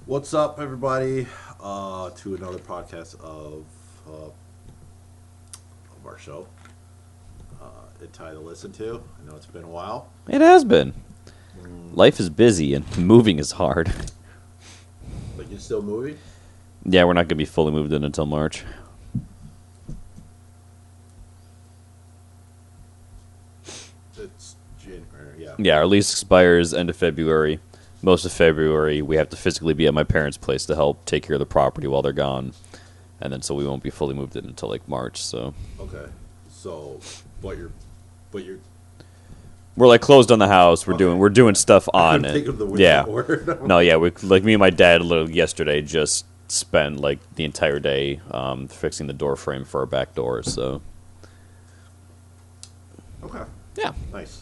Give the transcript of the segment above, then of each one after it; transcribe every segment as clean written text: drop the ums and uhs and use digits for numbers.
What's up, everybody? To another podcast of our show. It's time to listen to. I know it's been a while. It has been. Life is busy and moving is hard. But you're still moving? Yeah, we're not going to be fully moved in until March. It's January, yeah. Yeah, our lease expires end of February. Most of February, we have to physically be at my parents' place to help take care of the property while they're gone. And then so we won't be fully moved in until like March, so. Okay. So, but you're We're like closed on the house. We're Okay. doing stuff I on couldn't it. think of the word. Yeah. Word. No, yeah, we like me and my dad literally yesterday just spent like the entire day fixing the door frame for our back door, so. Okay. Yeah. Nice.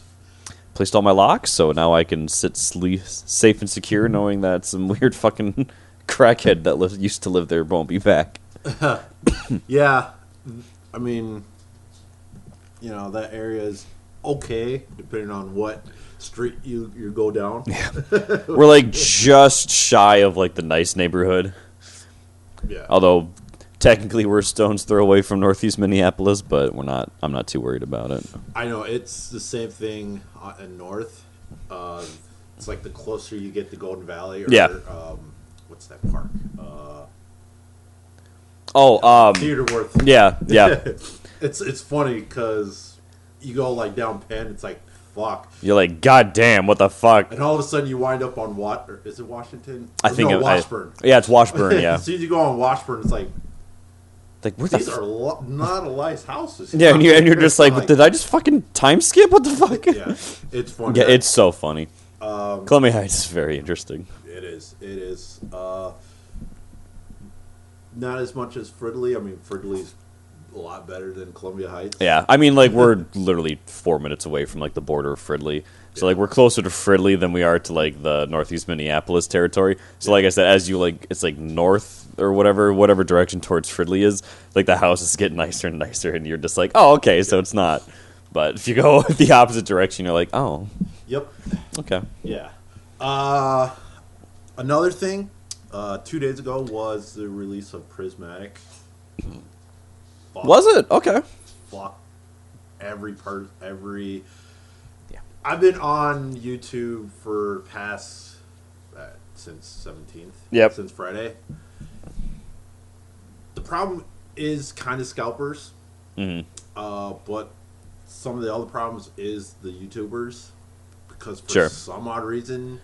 Placed all my locks, so now I can sit safe and secure, knowing that some weird fucking crackhead that used to live there won't be back. Yeah. I mean, that area is okay, depending on what street you go down. We're like just shy of like the nice neighborhood, Yeah. although technically we're a stone's throw away from Northeast Minneapolis, but we're not. I'm not too worried about it. I know it's the same thing in North. It's like the closer you get to Golden Valley, or Yeah. What's that park? Theater Worth. Yeah, yeah. It's funny because you go like down Penn, it's like fuck, You're like, God damn, what the fuck? and all of a sudden you wind up on or is it Washington? I think no, it- Washburn. Yeah, it's Washburn. Yeah, As soon as you go on Washburn, it's like like where the. these are not nice houses. Yeah, and you're just like, Like, did I just fucking time skip? What the fuck? yeah, it's funny. Yeah, it's so funny. Columbia Heights is very interesting. It is. Not as much as Fridley. I mean, Fridley's a lot better than Columbia Heights. Yeah, I mean, like, we're literally 4 minutes away from, like, the border of Fridley. So, like, we're closer to Fridley than we are to, like, the Northeast Minneapolis territory. So, like I said, as you, like, it's, like, north or whatever direction towards Fridley is, like, the houses get nicer and nicer, and you're just like, oh, okay, so it's not. But if you go the opposite direction, you're like, oh, Yep. okay. Yeah. Another thing, 2 days ago was the release of Prismatic. Fuck. Was it? Okay. Fuck. Every. Yeah. I've been on YouTube for past since 17th. Yep. Since Friday. The problem is kind of scalpers. Mm-hmm. But some of the other problems is the YouTubers, because for Sure. some odd reason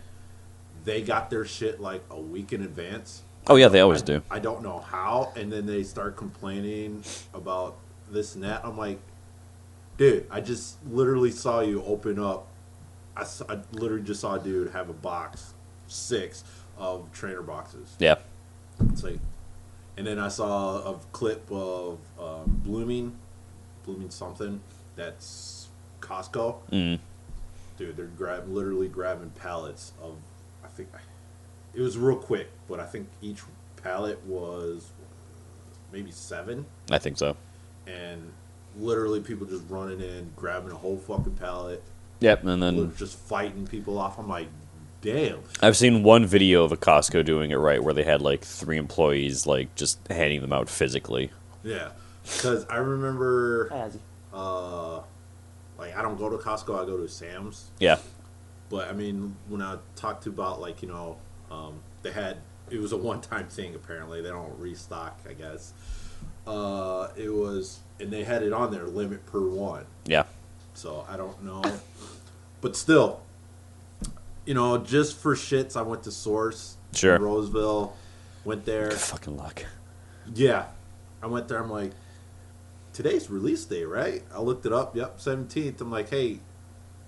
they got their shit like a week in advance. Oh, yeah, they always do. I don't know how, and then they start complaining about this and that. I'm like, dude, I just literally saw you open up. I literally just saw a dude have a box, 6 of trainer boxes. Yeah. It's like, and then I saw a clip of blooming something. That's Costco. Mm. Dude, they're literally grabbing pallets of. I think it was real quick, but I think each pallet was maybe 7, I think so. and literally people just running in, grabbing a whole fucking pallet, Yep, and then just fighting people off. I'm like, damn. I've seen one video of a Costco doing it right, where they had like 3 employees like just handing them out physically. Yeah, because I remember, like I don't go to Costco, I go to Sam's. Yeah. But I mean, when I talked about like they had, it was a one-time thing. Apparently, they don't restock. I guess it was, and they had it on there, limit per one. Yeah. So I don't know, but still, just for shits, I went to Source. Sure. In Roseville, went there. Fucking luck. Yeah, I went there. I'm like, today's release day, right? I looked it up. Yep, 17th. I'm like, hey,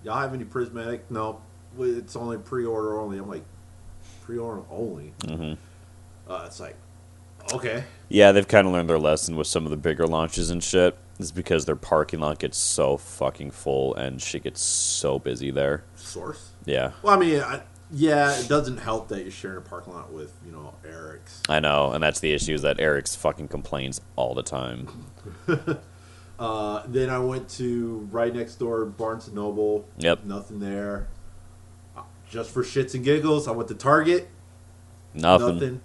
y'all have any Prismatic? No, it's only pre-order only. I'm like, pre-order only? Mm-hmm. It's like, okay. Yeah, they've kind of learned their lesson with some of the bigger launches and shit. It's because their parking lot gets so fucking full and shit gets so busy there. Source? Yeah. Well, I mean, yeah, it doesn't help that you're sharing a parking lot with, Eric's. I know, and that's the issue, is that Eric's fucking complains all the time. Then I went to right next door, Barnes & Noble. Yep. Nothing there. Just for shits and giggles, I went to Target. Nothing.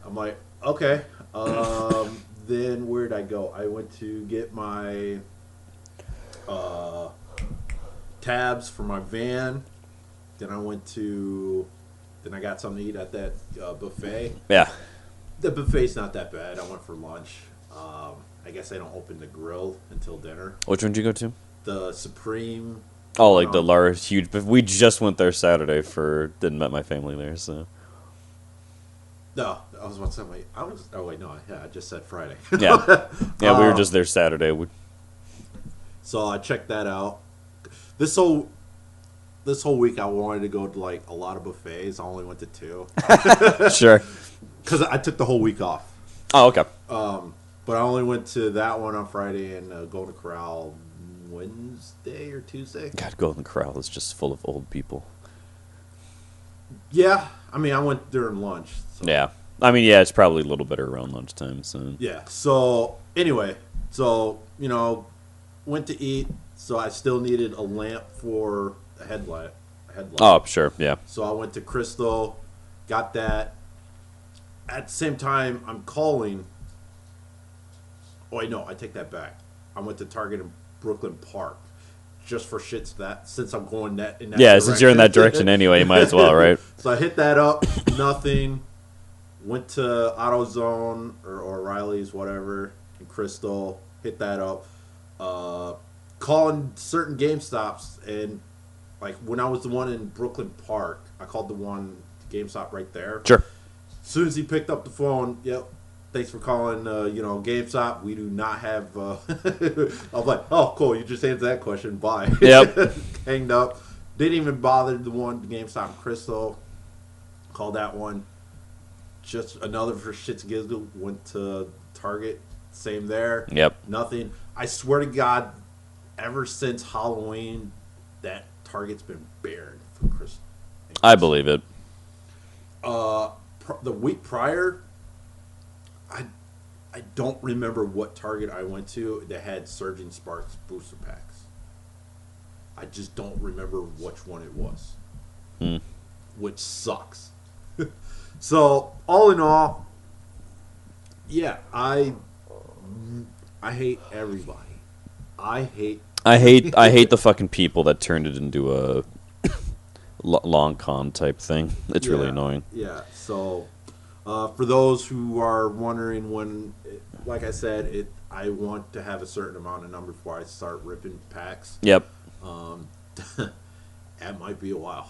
I'm like, okay. Then where'd I go? I went to get my tabs for my van. Then I got something to eat at that buffet. Yeah. The buffet's not that bad. I went for lunch. I guess they don't open the grill until dinner. Which one did you go to? The Supreme. Oh, like the large, huge. But we just went there Saturday didn't met my family there, so. No, I was about to say, wait, oh wait, no, yeah, I just said Friday. Yeah. Yeah, we were just there Saturday. So I checked that out. This whole week I wanted to go to like a lot of buffets. I only went to 2. Sure. Because I took the whole week off. Oh, okay. But I only went to that one on Friday and Golden Corral Wednesday or Tuesday. God, Golden Corral is just full of old people. Yeah, I mean, I went during lunch. So. Yeah. I mean, yeah, it's probably a little better around lunchtime. So. Yeah, so anyway, went to eat, so I still needed a lamp for a headlight. Oh, sure, yeah. So I went to Crystal, got that. At the same time, I'm calling. Oh, wait, no, I take that back. I went to Target in Brooklyn Park just for shits since I'm going in that yeah, direction. since you're in that direction anyway, you might as well, right? So I hit that up, nothing. Went to AutoZone or O'Reilly's, whatever, in Crystal, hit that up. Calling certain GameStops, and like when I was the one in Brooklyn Park, I called the one GameStop right there. Sure. As soon as he picked up the phone, yep, thanks for calling, GameStop. We do not have, I was like, oh, cool, you just answered that question, bye. Yep. Hanged up. Didn't even bother the GameStop in Crystal. Called that one. Just another for shits and giggles. Went to Target. Same there. Yep. Nothing. I swear to God, ever since Halloween, that Target's been barren for Christmas. I believe it. The week prior, I don't remember what Target I went to that had Surging Sparks booster packs. I just don't remember which one it was. Which sucks. So, all in all, yeah, I hate everybody. I hate the fucking people that turned it into a long con type thing. It's really annoying. Yeah. So, for those who are wondering when, like I said, I want to have a certain amount of number before I start ripping packs. Yep. That might be a while.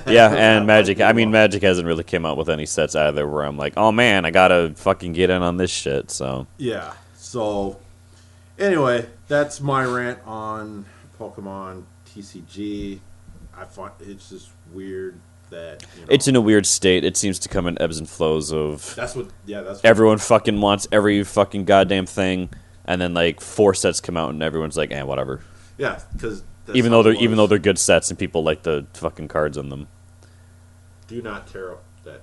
Yeah, and Magic. I mean, Magic hasn't really came out with any sets either where I'm like, oh man, I gotta fucking get in on this shit. So yeah. So anyway, that's my rant on Pokemon TCG. I find it's just weird that it's in a weird state. It seems to come in ebbs and flows of. That's what everyone fucking wants every fucking goddamn thing, and then like 4 sets come out and everyone's like, whatever. Yeah, because. Even though they're good sets and people like the fucking cards on them. Do not tear up that.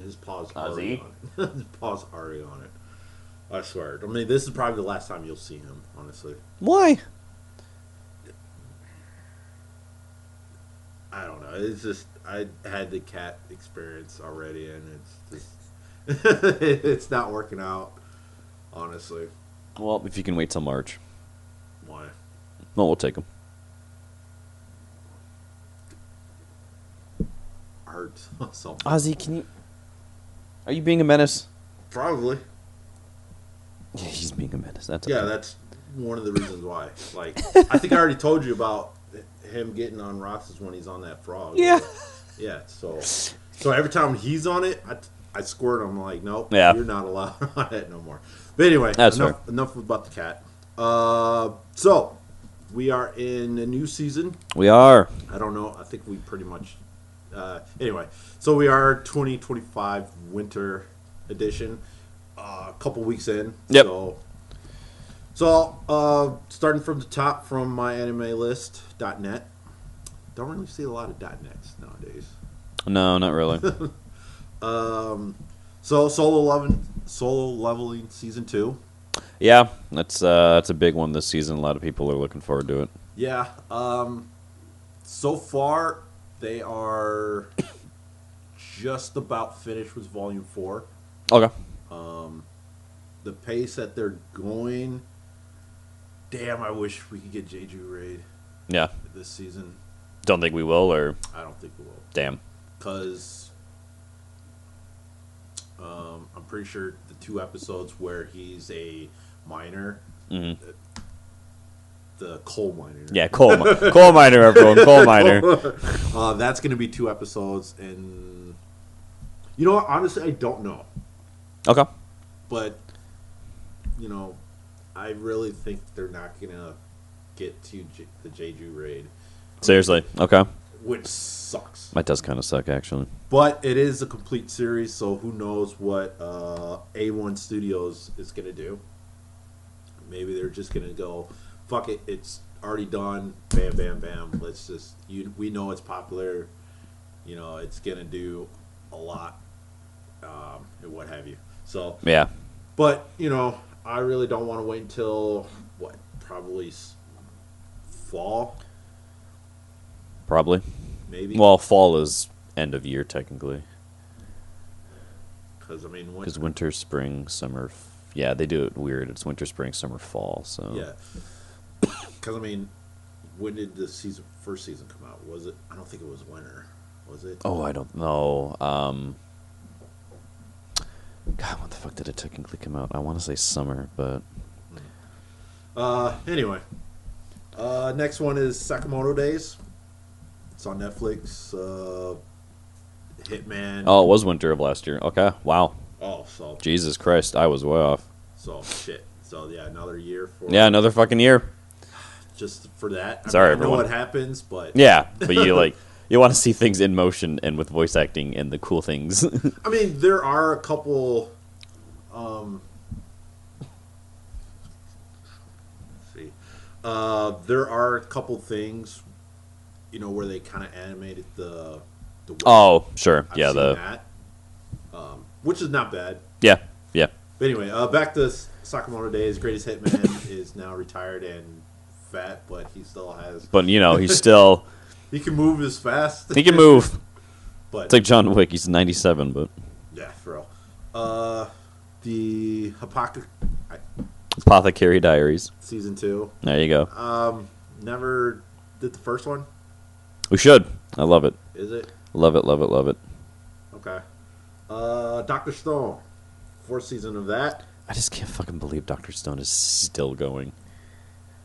His paw's Ozzy? already on it. His paw's already on it. I swear. I mean, this is probably the last time you'll see him, honestly. Why? I don't know. It's just I had the cat experience already, and it's just it's not working out, honestly. Well, if you can wait till March. Why? Well, we'll take them. Hurts. Ozzy, can you... Are you being a menace? Probably. Yeah, he's being a menace. That's okay. Yeah, that's one of the reasons why. Like, I think I already told you about him getting on rocks is when he's on that frog. Yeah. Yeah, so every time he's on it, I squirt him. I'm like, nope, you're not allowed on it no more. But anyway, enough about the cat. So... We are in a new season. We are. I don't know. I think we pretty much... anyway, so we are 2025 Winter Edition. A couple weeks in. Yep. So starting from the top from myanimelist.net. Don't really see a lot of .nets nowadays. No, not really. So Solo Leveling Season 2. Yeah, that's a big one this season. A lot of people are looking forward to it. Yeah. So far, they are just about finished with Volume 4. Okay. The pace that they're going, damn, I wish we could get Jeju Raid Yeah. this season. Don't think we will, or I don't think we will. damn. Because I'm pretty sure the 2 episodes where he's a miner, Mm-hmm. the coal miner. Yeah, coal miner, everyone, coal miner. That's going to be 2 episodes, and you know what? Honestly, I don't know, Okay. but you know, I really think they're not going to get to the Jeju Raid. Seriously. Okay. Which sucks. That does kind of suck, actually. But it is a complete series, so who knows what A1 Studios is going to do. Maybe they're just going to go, fuck it, it's already done, bam, bam, bam. Let's just, we know it's popular, you know, it's going to do a lot, and what have you. So, Yeah. but, you know, I really don't want to wait until, what, probably fall? Probably. Maybe. Well, fall is end of year, technically. Because, I mean, Because winter, spring, summer... Yeah, they do it weird. It's winter, spring, summer, fall, so... Yeah. Because, I mean, when did the first season come out? Was it? I don't think it was winter. Was it? Oh, I don't know. God, when the fuck did it technically come out? I want to say summer, but... Anyway. Next one is Sakamoto Days. It's on Netflix. Hitman. Oh, it was winter of last year. Okay, wow. Oh, so... Jesus Christ, I was way off. So, shit. So, yeah, another year for... Yeah, another fucking year. Just for that. Sorry, I everyone. know what happens, but... Yeah, but you you want to see things in motion and with voice acting and the cool things. I mean, there are a couple... let's see. There are a couple things, you know, where they kind of animated the Oh, sure. I've Yeah, seen that, which is not bad. Yeah. But anyway, back to Sakamoto Days. Greatest Hitman is now retired and fat, but he still has... But, you know, he's still... He can move as fast. He can move. But It's like John Wick. He's 97, but... yeah, for real. The Apothecary Diaries. Season 2. There you go. Never did the first one. We should. I love it. Is it? Love it, love it, love it. Okay. Dr. Stone. 4th season of that. I just can't fucking believe Dr. Stone is still going.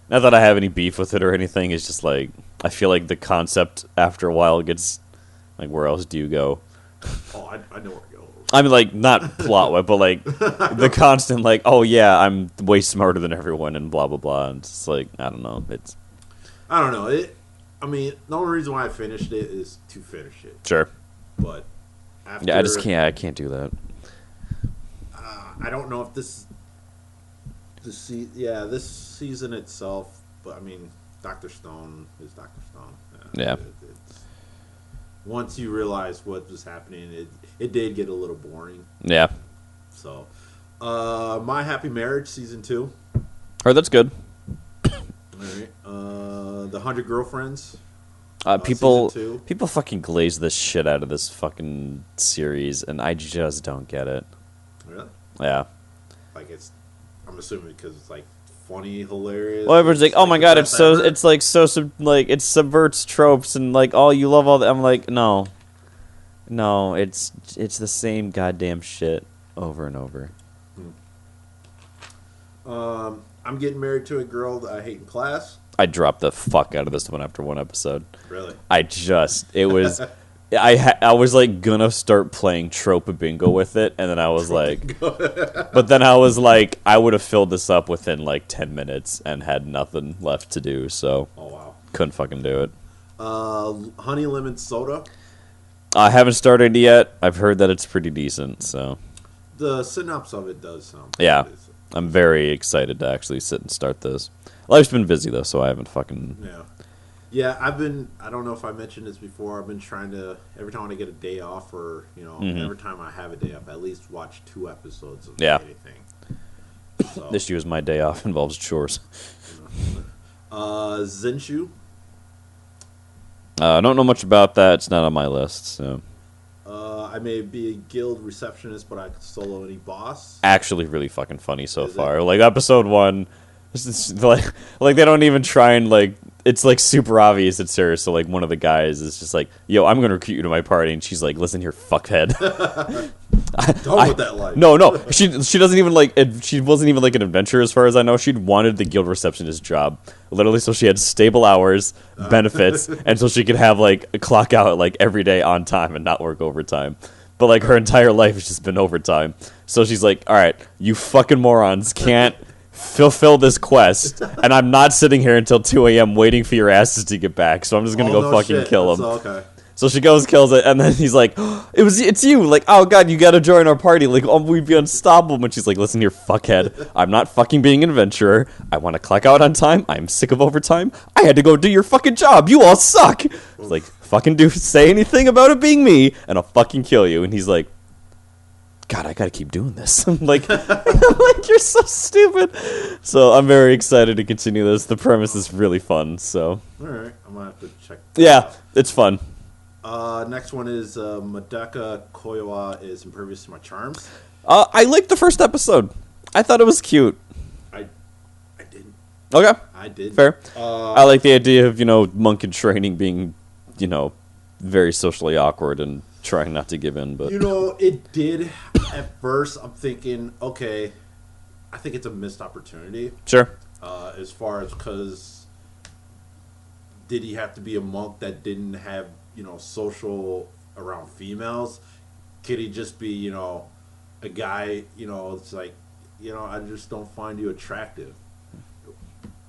Not that I have any beef with it or anything. It's just like, I feel like the concept after a while gets, like, where else do you go? Oh, I know where it goes. I mean, like, not plot-wise, but, like, the constant, like, oh, yeah, I'm way smarter than everyone and blah, blah, blah. And it's just like, I don't know. I don't know. I mean, the only reason why I finished it is to finish it. Sure. But after... Yeah, I can't do that. I don't know if this season itself, but I mean, Dr. Stone is Dr. Stone. Yeah. Once you realize what was happening, it did get a little boring. Yeah. So, My Happy Marriage season 2. Heard that's good. All right. The 100 Girlfriends. People season 2. people fucking glaze the shit out of this fucking series, and I just don't get it. Really? Yeah. Like I'm assuming because it's like funny, hilarious. Well, everyone's like, "Oh my the god, best ever. it's like so it subverts tropes and like, oh, you love all that." I'm like, no, it's the same goddamn shit over and over. I'm Getting Married to a Girl That I Hate in Class. I dropped the fuck out of this one after one episode. Really? It was. I was like gonna start playing trope bingo with it, and then I was like, but then I was like, I would have filled this up within like 10 minutes and had nothing left to do, so Oh wow. couldn't fucking do it. Honey Lemon Soda. I haven't started yet. I've heard that it's pretty decent, so The synopsis of it does sound yeah, pretty decent. I'm very excited to actually sit and start this. Life's been busy though, so I haven't fucking. Yeah, I don't know if I mentioned this before, I've been trying to, every time I get a day off or, every time I have a day off, at least watch 2 episodes of anything. So, This year's my day off involves chores. Zenshu. I don't know much about that. It's not on my list, so. I I may be a guild receptionist, but I can solo any boss. Actually, really fucking funny so far. Like episode 1, like they don't even try and like. It's like super obvious it's her. So like one of the guys is just like, "Yo, I'm gonna recruit you to my party," and she's like, "Listen here, fuckhead." Done with that life. No. She doesn't even like. She wasn't even like an adventurer as far as I know. She'd wanted the guild receptionist job, literally, so she had stable hours, benefits, and so she could have like a clock out like every day on time and not work overtime. But like her entire life has just been overtime. So she's like, "All right, you fucking morons can't fulfill this quest, and I'm not sitting here until 2 a.m. waiting for your asses to get back. So I'm just gonna go fucking kill them." Okay. So she goes, kills it, and then he's like, it's you. Like, oh, God, you gotta join our party. Like, oh, we'd be unstoppable. And she's like, listen here, fuckhead. I'm not fucking being an adventurer. I want to clock out on time. I'm sick of overtime. I had to go do your fucking job. You all suck. It's like, fucking say anything about it being me, and I'll fucking kill you. And he's like, God, I gotta keep doing this. I'm like, you're so stupid. So I'm very excited to continue this. The premise is really fun, so. All right, I'm gonna have to check. Yeah, it's fun. Next one is Madaka Koiwa is impervious to my charms. I liked the first episode. I thought it was cute. I didn't. Okay. I did. Fair. I like the idea of, monk in training being, very socially awkward and trying not to give in. But it did. At first, I'm thinking, okay, I think it's a missed opportunity. Sure. As far as, because did he have to be a monk that didn't have social around females? Could he just be, a guy, it's like, I just don't find you attractive.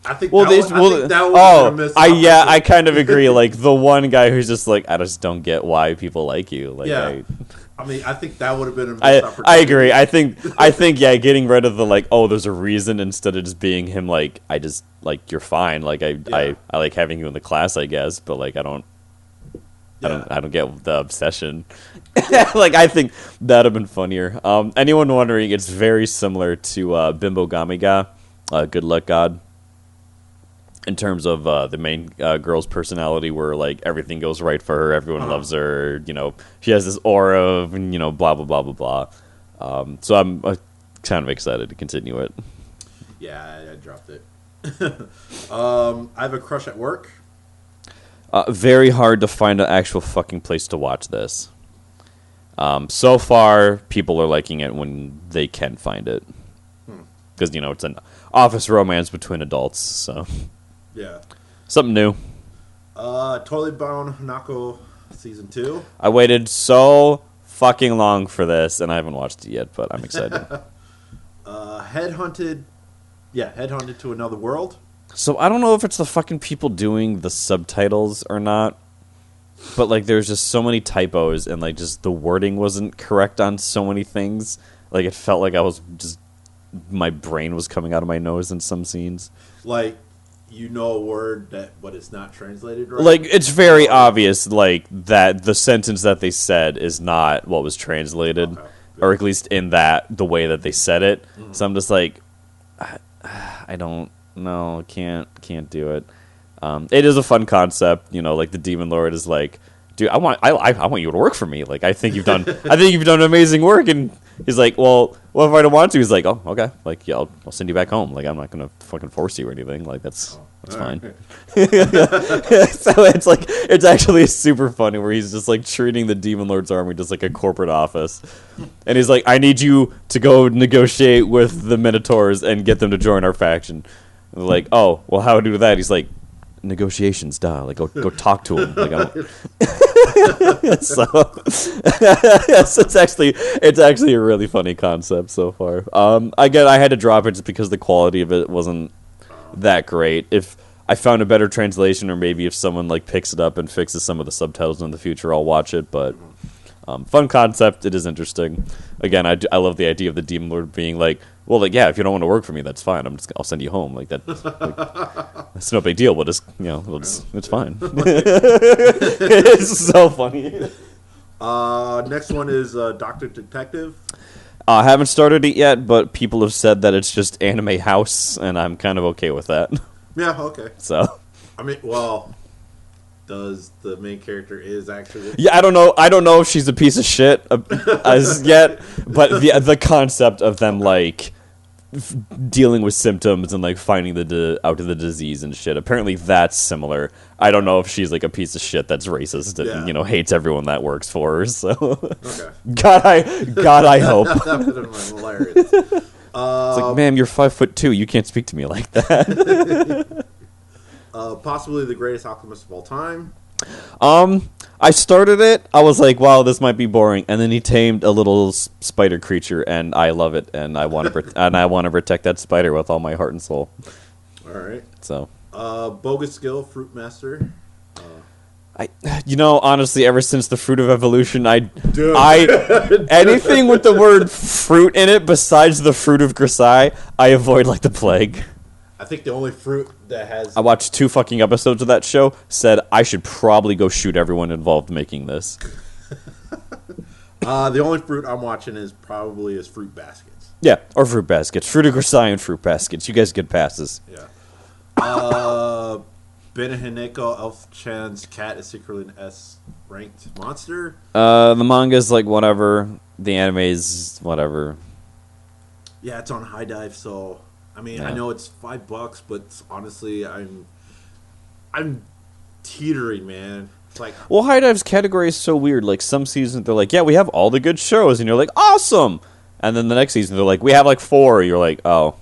I think I kind of agree. Like the one guy who's just like, I just don't get why people like you. Like, yeah. I think that would have been a missed opportunity. I agree. I think, yeah, getting rid of the like, oh, there's a reason instead of just being him like, I just like you're fine. Like I like having you in the class, I guess, but like I don't get the obsession. Like I think that'd have been funnier. Anyone wondering? It's very similar to Bimbo Gamiga, Good Luck God, in terms of the main girl's personality, where like everything goes right for her, everyone loves her. She has this aura of blah blah blah blah blah. So I'm kind of excited to continue it. Yeah, I dropped it. I have a crush at work. Very hard to find an actual fucking place to watch this. So far, people are liking it when they can find it. Because, it's an office romance between adults, so. Yeah. Something new. Totally Bound Hanako Season 2. I waited so fucking long for this, and I haven't watched it yet, but I'm excited. Headhunted to Another World. So I don't know if it's the fucking people doing the subtitles or not, but like there's just so many typos and like just the wording wasn't correct on so many things. Like it felt like I was just my brain was coming out of my nose in some scenes. Like a word but it's not translated right. Like it's very obvious like that the sentence that they said is not what was translated, okay. Or at least in the way that they said it. Mm-hmm. So I'm just like I don't. No, can't do it. It is a fun concept, like the Demon Lord is like, dude, I want you to work for me. Like I think you've done amazing work, and he's like, well, what if I don't want to? He's like, oh, okay, like yeah, I'll send you back home. Like I'm not gonna fucking force you or anything. Like that's fine. So it's actually super funny where he's just like treating the Demon Lord's army just like a corporate office, and he's like, I need you to go negotiate with the Minotaurs and get them to join our faction. And they're like, oh, well, how do that? He's like, negotiations, duh. Like, go talk to him. Like, so it's actually a really funny concept so far. Again, I had to drop it just because the quality of it wasn't that great. If I found a better translation, or maybe if someone like picks it up and fixes some of the subtitles in the future, I'll watch it. But fun concept. It is interesting. Again, I love the idea of the Demon Lord being like, well, like, yeah, if you don't want to work for me, that's fine. I'll send you home. Like that. It's no big deal. We'll just, it's fine. It's so funny. Next one is Dr. Detective. I haven't started it yet, but people have said that it's just anime house, and I'm kind of okay with that. Yeah, okay. So. I mean, well, does the main character is actually. Yeah, I don't know. I don't know if she's a piece of shit as yet, but the concept of them like dealing with symptoms and like finding out of the disease and shit. Apparently, that's similar. I don't know if she's like a piece of shit that's racist and hates everyone that works for her. So, Okay. God, I hope. That would have been hilarious. It's like, ma'am, you're 5'2". You can't speak to me like that. Possibly the greatest alchemist of all time. I started it. I was like, wow, this might be boring. And then he tamed a little spider creature, and I love it. And I want to and I want to protect that spider with all my heart and soul. All right. So, bogus skill, fruit master. honestly, ever since the Fruit of Evolution, I anything with the word fruit in it besides the Fruit of Grisai, I avoid like the plague. I think the only fruit that has. I watched 2 fucking episodes of that show. Said I should probably go shoot everyone involved making this. The only fruit I'm watching is fruit baskets. Yeah, or fruit baskets. Fruit of Grisai and fruit baskets. You guys get passes. Yeah. Benehineko Elf-chan's cat is secretly an S-ranked monster. The manga's like whatever. The anime's whatever. Yeah, it's on High Dive, so I mean, Yeah. I know it's $5, but honestly, I'm teetering, man. It's like, Well, High Dive's category is so weird. Like some seasons they're like, yeah, we have all the good shows, and you're like, awesome. And then the next season they're like, we have like 4. You're like, oh,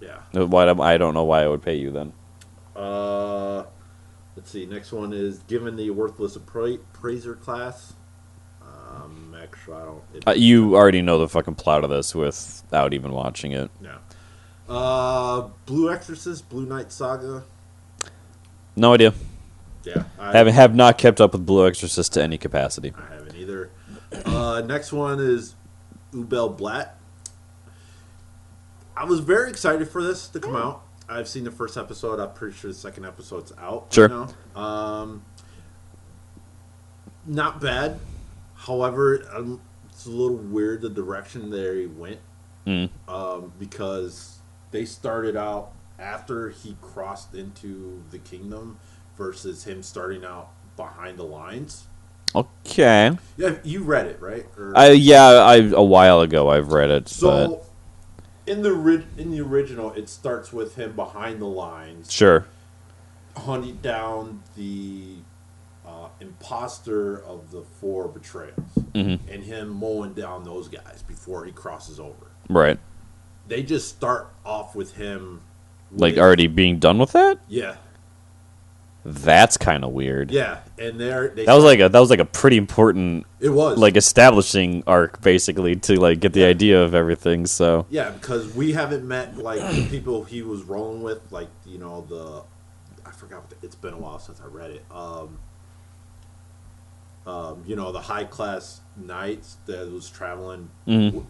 yeah. I don't know why I would pay you then. Let's see. Next one is given the worthless appraiser class. Actually, I don't. You already know the fucking plot of this without even watching it. No. Blue Exorcist, Blue Knight Saga. No idea. Yeah, Have not kept up with Blue Exorcist to any capacity. I haven't either. Next one is Ubel Blatt. I was very excited for this to come out. I've seen the first episode. I'm pretty sure the second episode's out. Sure. Right now. Not bad. However, it's a little weird the direction they went. Because they started out after he crossed into the kingdom versus him starting out behind the lines. Okay. Yeah, you read it, right? A while ago I've read it. So in the original, it starts with him behind the lines, sure, hunting down the imposter of the 4 betrayals, and him mowing down those guys before he crosses over. Right. They just start off with him, Like already being done with that. Yeah. That's kind of weird. Yeah, and that was like a pretty important. It was like establishing arc basically to like get the idea of everything. So yeah, because we haven't met like the people he was rolling with, like I forgot. It's been a while since I read it. The high class knights that was traveling.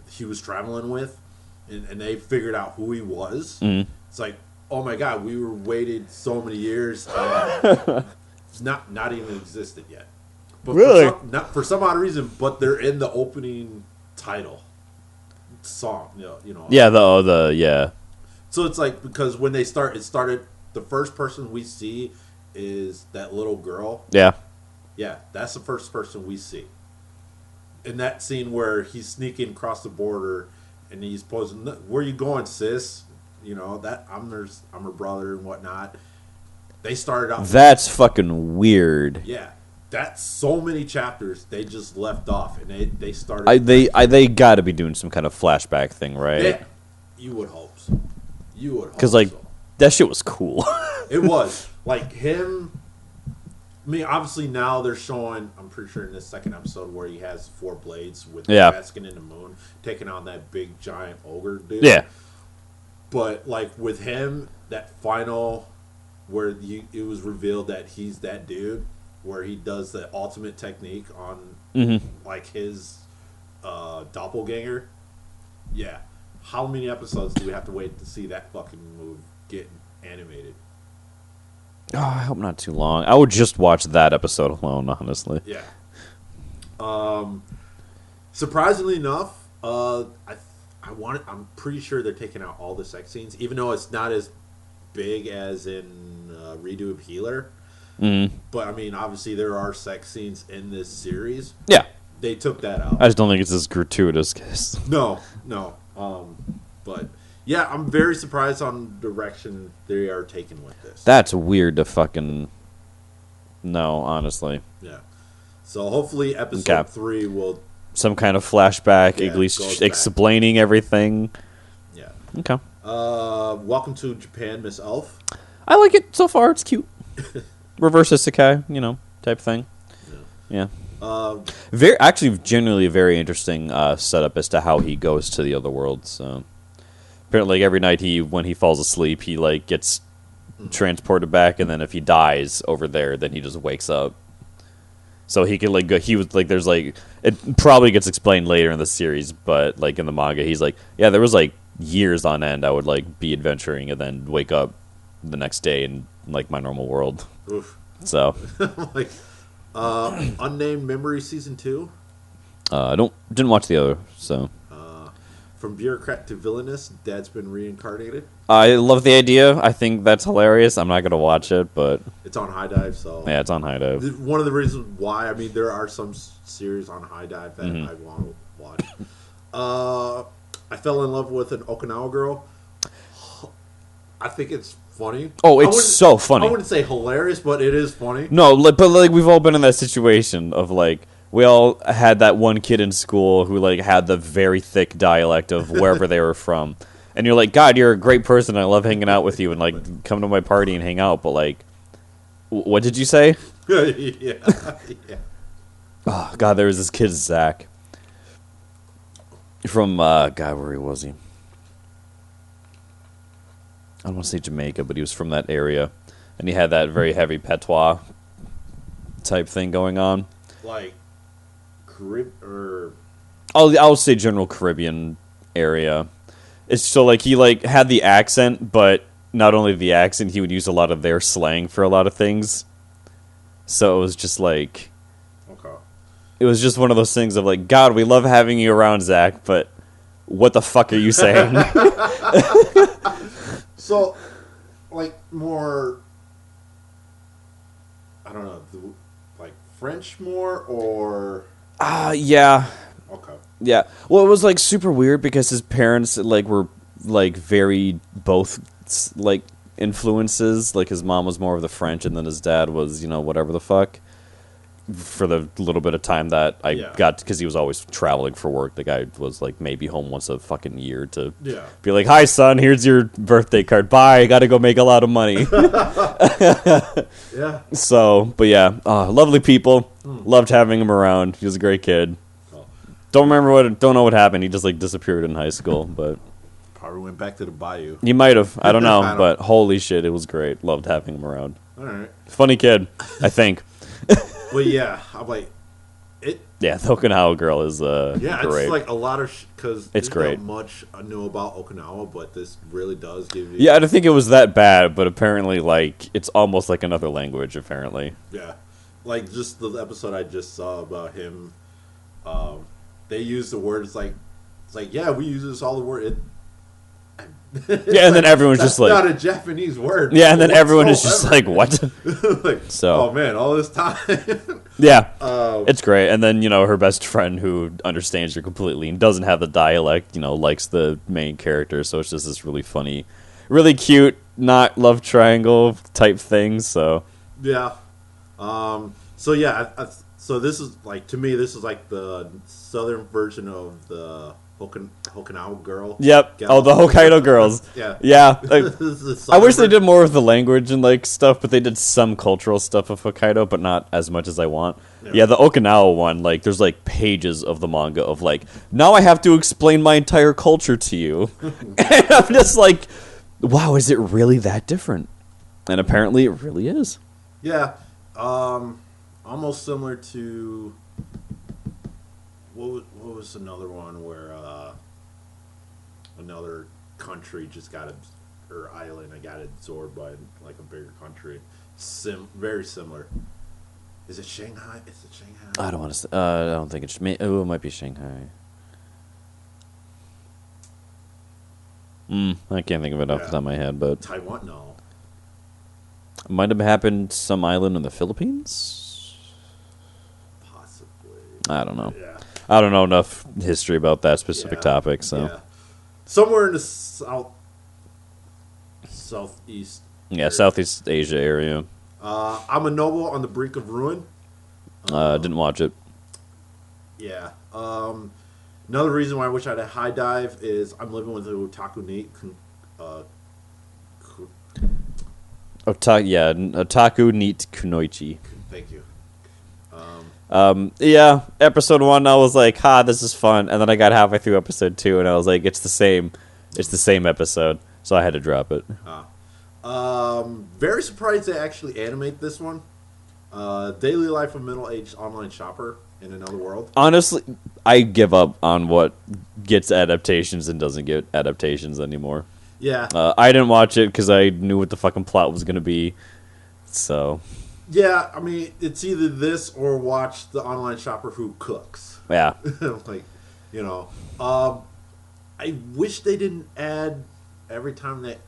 He was traveling with, and they figured out who he was. It's like, oh my god, we were waited so many years. It's not even existed yet. But really? For some odd reason, but they're in the opening title song. Yeah. Yeah. So it's like, because when it started. The first person we see is that little girl. Yeah. Yeah, that's the first person we see. In that scene where he's sneaking across the border and he's posing, "Where you going, sis?" That I'm her brother and whatnot. They started out. That's fucking weird. Yeah, that's so many chapters they just left off, and they started. They got to be doing some kind of flashback thing, right? Yeah, you would hope so. Because that shit was cool. It was like him. I mean, obviously now they're showing. I'm pretty sure in this second episode where he has 4 blades with basking in the moon, taking on that big giant ogre dude. Yeah. But like with him, that final where it was revealed that he's that dude, where he does the ultimate technique on like his doppelganger. Yeah. How many episodes do we have to wait to see that fucking move get animated? Oh, I hope not too long. I would just watch that episode alone, honestly. Yeah. Surprisingly enough, I'm pretty sure they're taking out all the sex scenes, even though it's not as big as in Redo of Healer. But I mean, obviously there are sex scenes in this series. Yeah. They took that out. I just don't think it's as gratuitous. No. But yeah, I'm very surprised on the direction they are taking with this. That's weird to fucking... No, honestly. Yeah. So hopefully episode 3 will... Some kind of flashback, Yeah, at least goes explaining everything. Yeah. Okay. Welcome to Japan, Miss Elf. I like it so far. It's cute. Reverse isekai, type thing. Yeah. Actually, genuinely a very interesting setup as to how he goes to the other world. So apparently, every night when he falls asleep, he gets transported back, and then if he dies over there, then he just wakes up. So he can go. He was there's it probably gets explained later in the series, but in the manga, he's yeah, there was years on end I would be adventuring and then wake up the next day in my normal world. Oof. So Unnamed Memory Season 2. I didn't watch the other. So from bureaucrat to villainous, Dad's been reincarnated. I love the idea. I think that's hilarious. I'm not gonna watch it, but it's on High Dive. So yeah, it's on High Dive. One of the reasons why, I mean, there are some series on High Dive that I want to watch. I fell in love with an Okinawa girl. I think it's funny. Oh, it's so funny. I wouldn't say hilarious, but it is funny. No, but we've all been in that situation of we all had that one kid in school who had the very thick dialect of wherever they were from, and you're God, you're a great person. I love hanging out with you and come to my party and hang out. But what did you say? Yeah. Oh God, there was this kid Zach from God, where was he? I don't want to say Jamaica, but he was from that area, and he had that very heavy patois type thing going on. I'll say general Caribbean area. It's so he had the accent, but not only the accent, he would use a lot of their slang for a lot of things. So it was just okay. It was just one of those things of God, we love having you around, Zach, but what the fuck are you saying? So, more, I don't know, French more, or... Yeah. Okay. Yeah. Well, it was, super weird because his parents, were, very both, influences. His mom was more of the French, and then his dad was, whatever the fuck. For the little bit of time that I got, because he was always traveling for work. The guy was maybe home once a fucking year to be hi son, here's your birthday card, bye, I gotta go make a lot of money. Yeah. So, but yeah, lovely people. Loved having him around. He was a great kid. Don't know what happened. He just disappeared in high school, but probably went back to the bayou. He might have. I don't know, but holy shit, it was great. Loved having him around. All right. Funny kid, I think. But yeah, I'm it. Yeah, the Okinawa girl is yeah, great. It's a lot of because it's great. Not much I knew about Okinawa, but this really does give you. Yeah, I didn't think it was that bad, but apparently, it's almost like another language. Apparently. Yeah, just the episode I just saw about him. They use the word. It's yeah, we use this all the word. Yeah, and then everyone's just not a Japanese word. Yeah, and then everyone is just what? So, oh man, all this time. Yeah, it's great. And then her best friend who understands her completely and doesn't have the dialect, likes the main character. So it's just this really funny, really cute, not love triangle type thing. So yeah, so yeah, so this is to me, this is the southern version of the Okinawa girl. Yep. Gal. Oh, the Hokkaido girls. Yeah. Yeah. I wish they did more with the language and stuff, but they did some cultural stuff of Hokkaido, but not as much as I want. Yeah, the Okinawa one, there's pages of the manga of now I have to explain my entire culture to you. And I'm just wow, is it really that different? And apparently it really is. Yeah. Almost similar to what was another one where another country just got or island got absorbed by a bigger country. Very similar. Is it Shanghai? Is it Shanghai? I don't want to say. I don't think it's. It might be Shanghai. I can't think of it off the top of my head, but Taiwan, no. Might have happened some island in the Philippines. Possibly. I don't know. Yeah. I don't know enough history about that specific topic. So yeah. Somewhere in the southeast. yeah, Southeast Asia area. I'm a noble on the brink of ruin. Didn't watch it. Yeah. Another reason why I wish I had a high dive is I'm living with a otaku neat. Otaku Neat Kunoichi. Thank you. Yeah, episode 1, I was like, this is fun. And then I got halfway through episode 2, and I was like, it's the same episode. So I had to drop it. Very surprised they actually animate this one. Daily life of middle-aged online shopper in another world. Honestly, I give up on what gets adaptations and doesn't get adaptations anymore. Yeah. I didn't watch it because I knew what the fucking plot was going to be. So. Yeah, I mean, it's either this or watch the online shopper who cooks. Yeah. Like, you know. I wish they didn't add every time that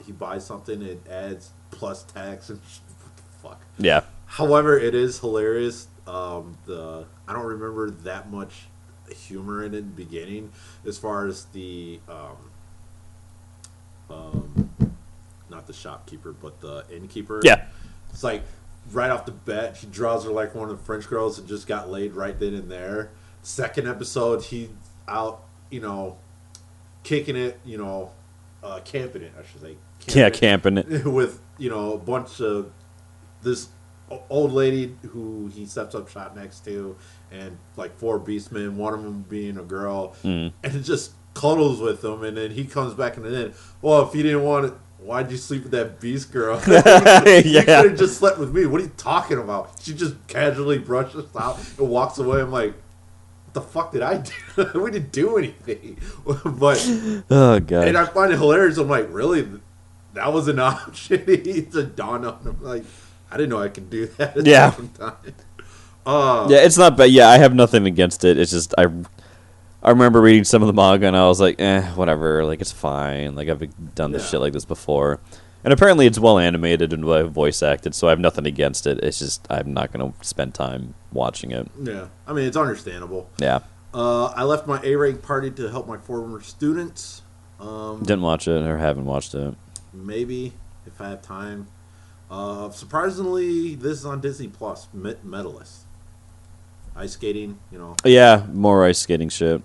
he buys something, it adds plus tax and what the fuck. Yeah. However, it is hilarious. I don't remember that much humor in it in the beginning, as far as the not the shopkeeper, but the innkeeper. Yeah. It's like right off the bat, she draws her like one of the French girls and just got laid right then and there. Second episode, he's out, kicking it, camping it, I should say. Camping it. With, a bunch of this old lady who he steps up shot next to, and like 4 beastmen, one of them being a girl, and it just cuddles with them, and then he comes back in the end. Well, if you didn't want it, why'd you sleep with that beast girl? You could have just slept with me. What are you talking about? She just casually brushes out and walks away. I'm like, what the fuck did I do? We didn't do anything. But oh god. And I find it hilarious. I'm like, really? That was an option? It's a dawn on him. Like, I didn't know I could do that at the same time. Yeah, it's not bad. Yeah, I have nothing against it. It's just I remember reading some of the manga and I was like, whatever. Like, it's fine. Like, I've done this shit like this before. And apparently it's well animated and well voice acted, so I have nothing against it. It's just I'm not going to spend time watching it. Yeah. I mean, it's understandable. Yeah. I left my A-rank party to help my former students. Didn't watch it or haven't watched it. Maybe, if I have time. Surprisingly, this is on Disney Plus. Medalist. Ice skating, Yeah, more ice skating shit.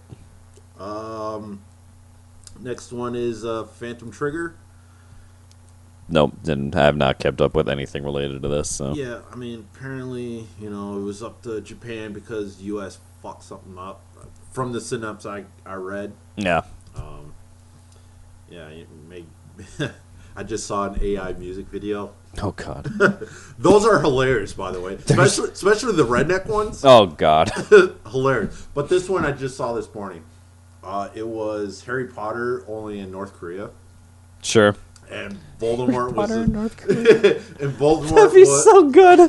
Next one is Phantom Trigger. Nope, I have not kept up with anything related to this. So yeah, I mean, apparently, it was up to Japan because U.S. fucked something up. From the synopsis I read. Yeah. Yeah, I just saw an AI music video. Oh god. Those are hilarious, by the way. Especially the redneck ones. Oh god. Hilarious. But this one I just saw this morning. It was Harry Potter only in North Korea. Sure. And Voldemort was in North Korea. And Voldemort That'd be so good.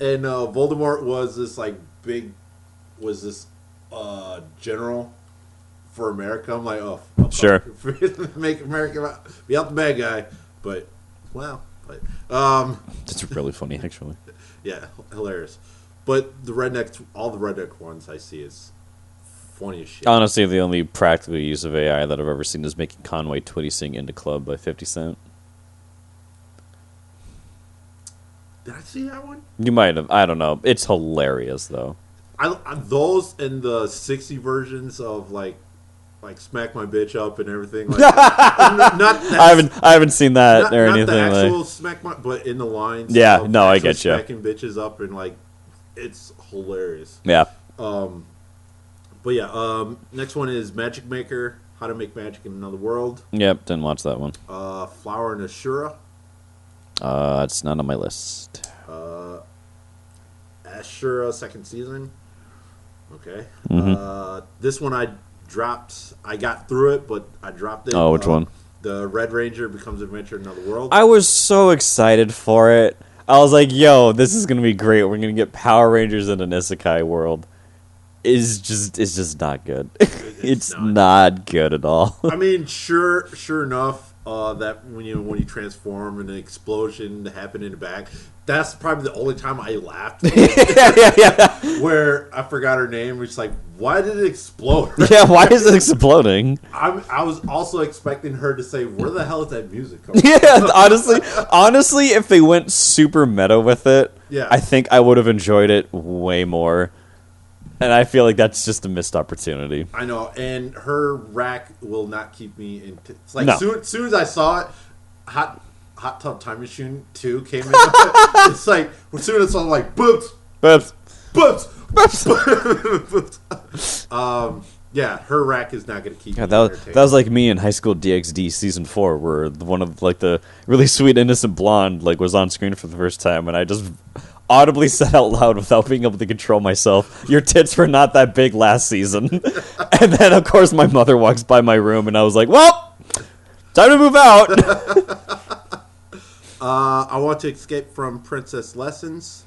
And Voldemort was this general for America. I'm like, sure. Make America be out the bad guy. But that's really funny actually. Yeah, hilarious. But all the redneck ones I see is funny as shit. Honestly, the only practical use of AI that I've ever seen is making Conway Twitty sing "Into Club" by 50 Cent. Did I see that one? You might have. I don't know. It's hilarious though. Those and the 60 versions of like smack my bitch up and everything. Like, not that, I haven't seen that or not anything. Not the actual like smack my, but in the lines. Yeah, no, I get you. Smacking bitches up and like, it's hilarious. Yeah. But yeah, next one is Magic Maker: How to Make Magic in Another World. Yep, didn't watch that one. Flower and Ashura. It's not on my list. Ashura second season. Okay. Mm-hmm. This one I dropped. I got through it, but I dropped it. Oh, which one? The Red Ranger Becomes Adventure in Another World. I was so excited for it. I was like, yo, this is going to be great. We're going to get Power Rangers in an isekai world. It's just not good. It's not good at all. I mean, sure enough, that when you transform and an explosion happened in the back. That's probably the only time I laughed. yeah. Where I forgot her name. It's like, why did it explode? Yeah, why is it exploding? I was also expecting her to say, "Where the hell is that music coming?" Yeah, honestly, if they went super meta with it, Yeah. I think I would have enjoyed it way more. And I feel like that's just a missed opportunity. I know, and her rack will not keep me in. It's like No. soon as I saw it, Hot Tub Time Machine 2 came in. It's like as soon as I'm like boobs, But boobs, boobs. Yeah, her rack is not going to keep me that entertained. was like me in High School DxD season 4, where one of like the really sweet innocent blonde like was on screen for the first time, and I just audibly said out loud without being able to control myself, "Your tits were not that big last season." And then of course my mother walks by my room, and I was like, "Well, time to move out." I want to escape from Princess Lessons.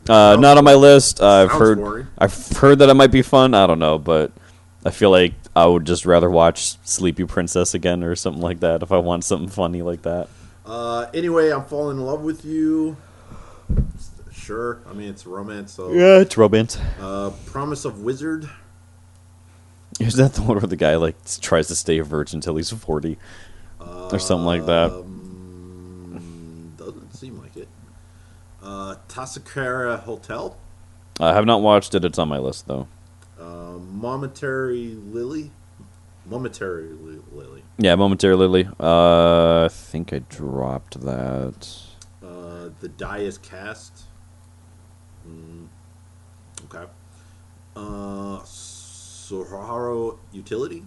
Not on my list. I've boring. heard that it might be fun. I don't know, but I feel like I would just rather watch Sleepy Princess again or something like that if I want something funny like that. Anyway, I'm falling in love with you. Sure, I mean it's a romance. So Yeah, it's romance. Promise of Wizard. Is that the one where the guy like tries to stay a virgin until he's 40 or something like that? Doesn't seem like it. Tasakara Hotel. I have not watched it. It's on my list though. Momentary Lily. Yeah, Momentary Lily. I think I dropped that. The Die is Cast. Okay. Soharo Utility.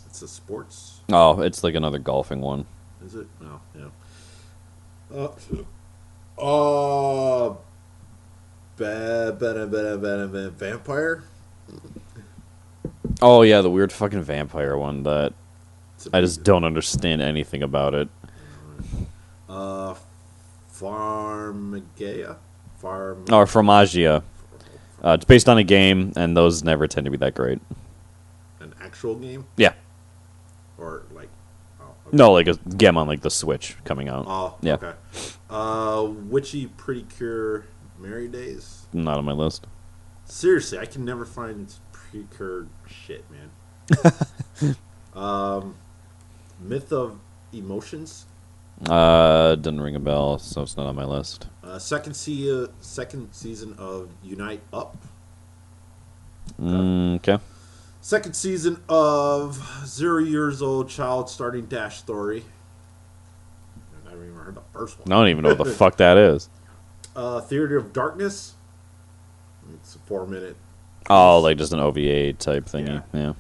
It's a sports. Oh, it's like another golfing one. Is it? No. Yeah. Vampire. Oh yeah, the weird fucking vampire one that It's a I just don't understand anything about it. Farmagia. Or Formagia. It's based on a game, and those never tend to be that great. An actual game, Yeah. or like, No, like a game on like the Switch coming out. oh, Yeah. okay. Witchy Pretty Cure Merry Days. Not on my list. Seriously, I can never find pre-cure shit, man. Myth of Emotions. Doesn't ring a bell, so it's not on my list. Second season of Unite Up. Okay. Second season of 0 Years Old Child Starting Dash Story. I haven't even heard the first one. I don't even know what the fuck that is. Theater of Darkness. It's a 4-minute. Oh, like just an OVA type thingy. Yeah.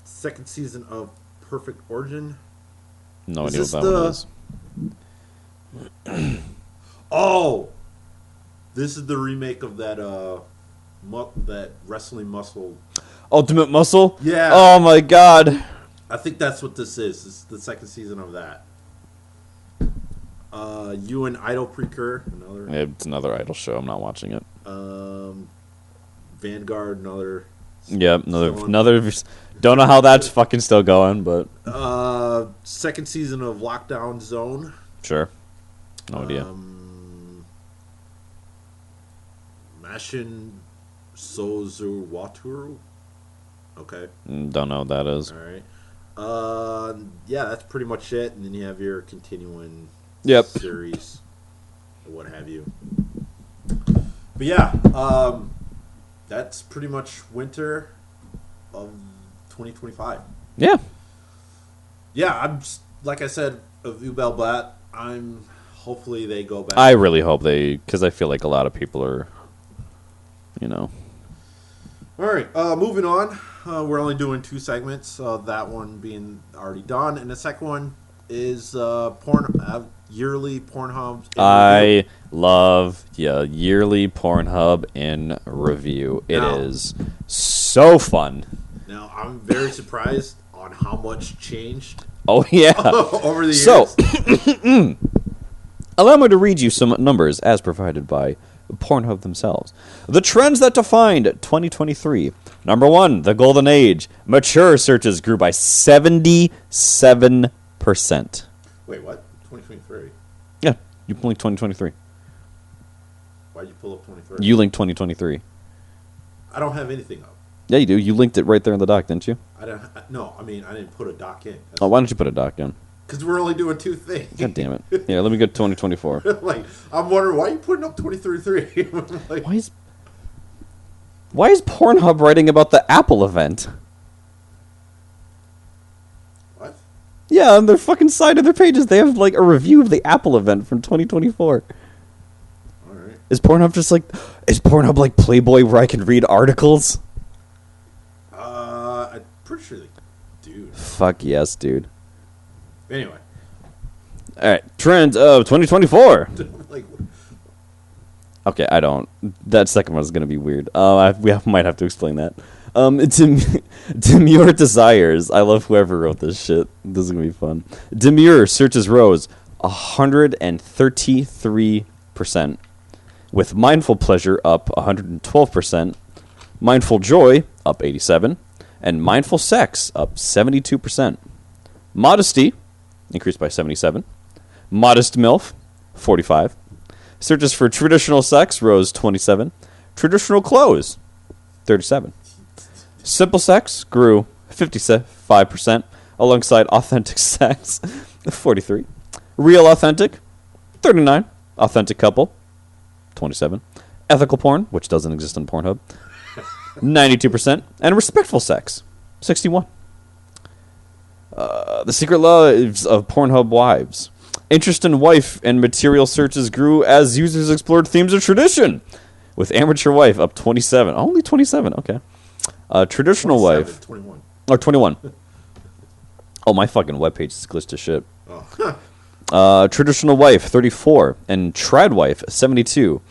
Second season of Perfect Origin. No Is idea what this that one is. Oh, this is the remake of that that wrestling muscle. Ultimate Muscle? Yeah. Oh my god. I think that's what this is. This is the second season of that. You and Idol Precur, another. It's another Idol show. I'm not watching it. Vanguard, another. Yep, Still another. Don't know how that's fucking still going, but Second season of Lockdown Zone. sure. No idea. Mashin Sozu Waturu. Okay. Don't know what that is. All right. Yeah, that's pretty much it. And then you have your continuing Yep. series, or what have you. But yeah, that's pretty much winter of 2025. Yeah. Yeah, like I said, of Ubel Blatt. Hopefully they go back. I really hope because I feel like a lot of people are, All right, moving on. We're only doing 2 segments. That one being already done, and the second one is yearly Pornhub. I love yearly Pornhub in review. It is so fun. Now I'm very surprised on how much changed Oh yeah. over the years. So, allow me to read you some numbers as provided by Pornhub themselves. The trends that defined 2023. Number 1, the golden age. Mature searches grew by 77%. Wait, what? 2023? Yeah, you linked 2023. Why'd you pull up 23? You linked 2023. I don't have anything up. Yeah, you do. You linked it right there in the doc, didn't you? No, I mean, I didn't put a doc in. Oh, why don't you put a doc in? Because we're only doing 2 things. God damn it. Yeah, let me go to 2024. Like, I'm wondering, why are you putting up 23.3? Like, Why is Pornhub writing about the Apple event? what? Yeah, on their fucking side of their pages, they have like a review of the Apple event from 2024. All right. Is Pornhub like Playboy where I can read articles? I'm pretty sure they do. Fuck yes, dude. Anyway. Alright, trends of 2024. Like, Okay, I don't. That second one's gonna be weird. We might have to explain that. Demure desires. I love whoever wrote this shit. This is gonna be fun. Demure searches rose 133%, with mindful pleasure up 112%, mindful joy up 87%, and mindful sex up 72%. Modesty increased by 77%. Modest MILF 45%. Searches for traditional sex rose 27%. Traditional clothes 37%. Simple sex grew 55%, alongside authentic sex 43%. Real authentic 39%. Authentic couple 27%. Ethical porn, which doesn't exist on Pornhub, 92%. And respectful sex 61%. The secret lives of Pornhub wives. Interest in wife and material searches grew as users explored themes of tradition, with amateur wife up 27%. Only 27%, okay. Traditional wife. 21. Or 21. Oh, my fucking webpage is glitched to shit. Oh. Traditional wife, 34%. And trad wife, 72%.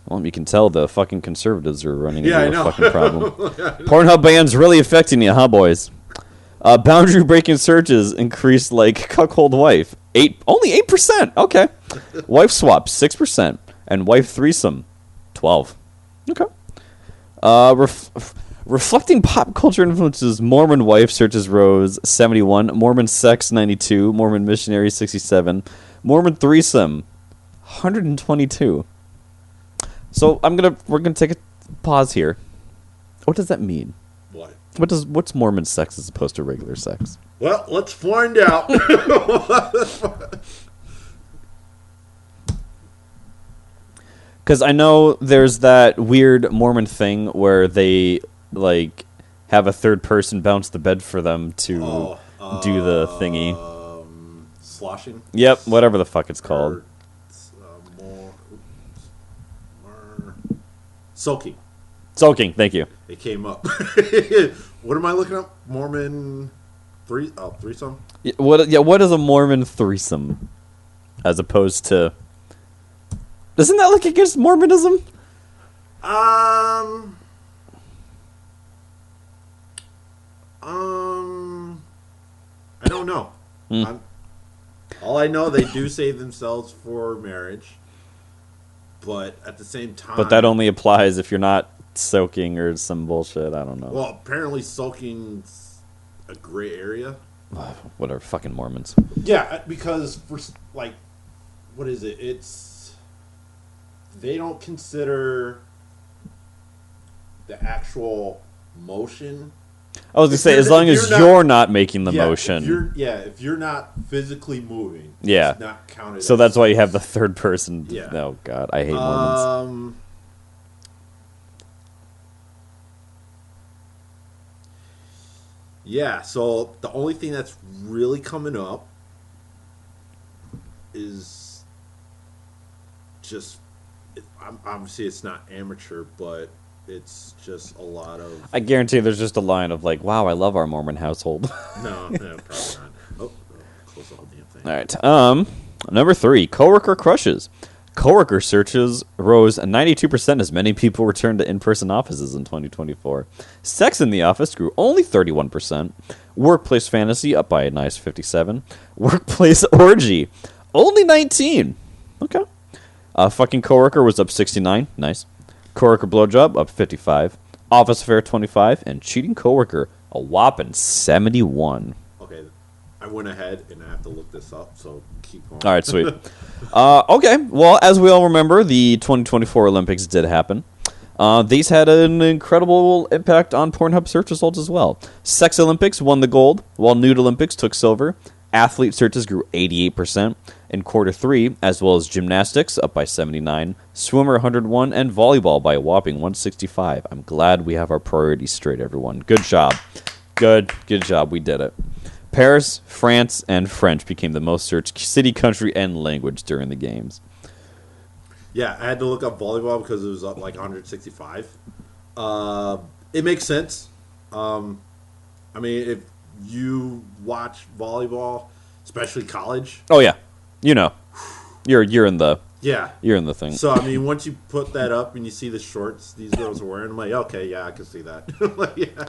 Well, you can tell the fucking conservatives are running into a fucking problem. Pornhub ban's really affecting you, huh, boys? Boundary-breaking searches increased like cuckold wife. Only 8%. Okay. Wife swap, 6%. And wife threesome, 12%. Okay. Reflecting pop culture influences, Mormon wife searches rose 71%. Mormon sex, 92%. Mormon missionary, 67%. Mormon threesome, 122%. So we're gonna take a pause here. What does that mean? What's Mormon sex as opposed to regular sex? Well, let's find out. Because I know there's that weird Mormon thing where they like have a third person bounce the bed for them to do the thingy. Sloshing? Yep, whatever the fuck it's called. Soaking. Soaking, thank you. It came up. What am I looking up? Mormon threesome? What is a Mormon threesome? As opposed to... Isn't that like against Mormonism? I don't know. All I know, they do save themselves for marriage, but at the same time... But that only applies if you're not soaking or some bullshit. I don't know. Well, apparently soaking's a gray area. Whatever, fucking Mormons. Yeah, because for like, what is it? They don't consider the actual motion. I was gonna say, as long as you're not making the motion. If you're not physically moving, yeah, it's not counted. So that's why you have the third person. Yeah. Oh god, I hate Mormons. Yeah, so the only thing that's really coming up is just, obviously it's not amateur, but it's just a lot of... I guarantee there's just a line of like, wow, I love our Mormon household. No, probably not. Oh, close the whole damn thing. All right. Number 3, coworker crushes. Coworker searches rose 92% as many people returned to in-person offices in 2024. Sex in the office grew only 31%. Workplace fantasy up by a nice 57%. Workplace orgy only 19%. Okay. Fucking coworker was up 69. Nice. Coworker blowjob up 55. Office affair 25. And cheating coworker a whopping 71. Okay, I went ahead and I have to look this up, so keep going. All right, sweet. Okay, well, as we all remember, the 2024 Olympics did happen. These had an incredible impact on Pornhub search results as well. Sex Olympics won the gold, while Nude Olympics took silver. Athlete searches grew 88% in quarter 3, as well as gymnastics up by 79, swimmer 101, and volleyball by a whopping 165. I'm glad we have our priorities straight, everyone. Good job. Good job. We did it. Paris, France, and French became the most searched city, country, and language during the games. Yeah, I had to look up volleyball because it was up like 165. It makes sense. I mean, if you watch volleyball, especially college. Oh yeah, you know, you're in the thing. So I mean, once you put that up and you see the shorts these girls are wearing, I'm like, okay, yeah, I can see that. Like, yeah.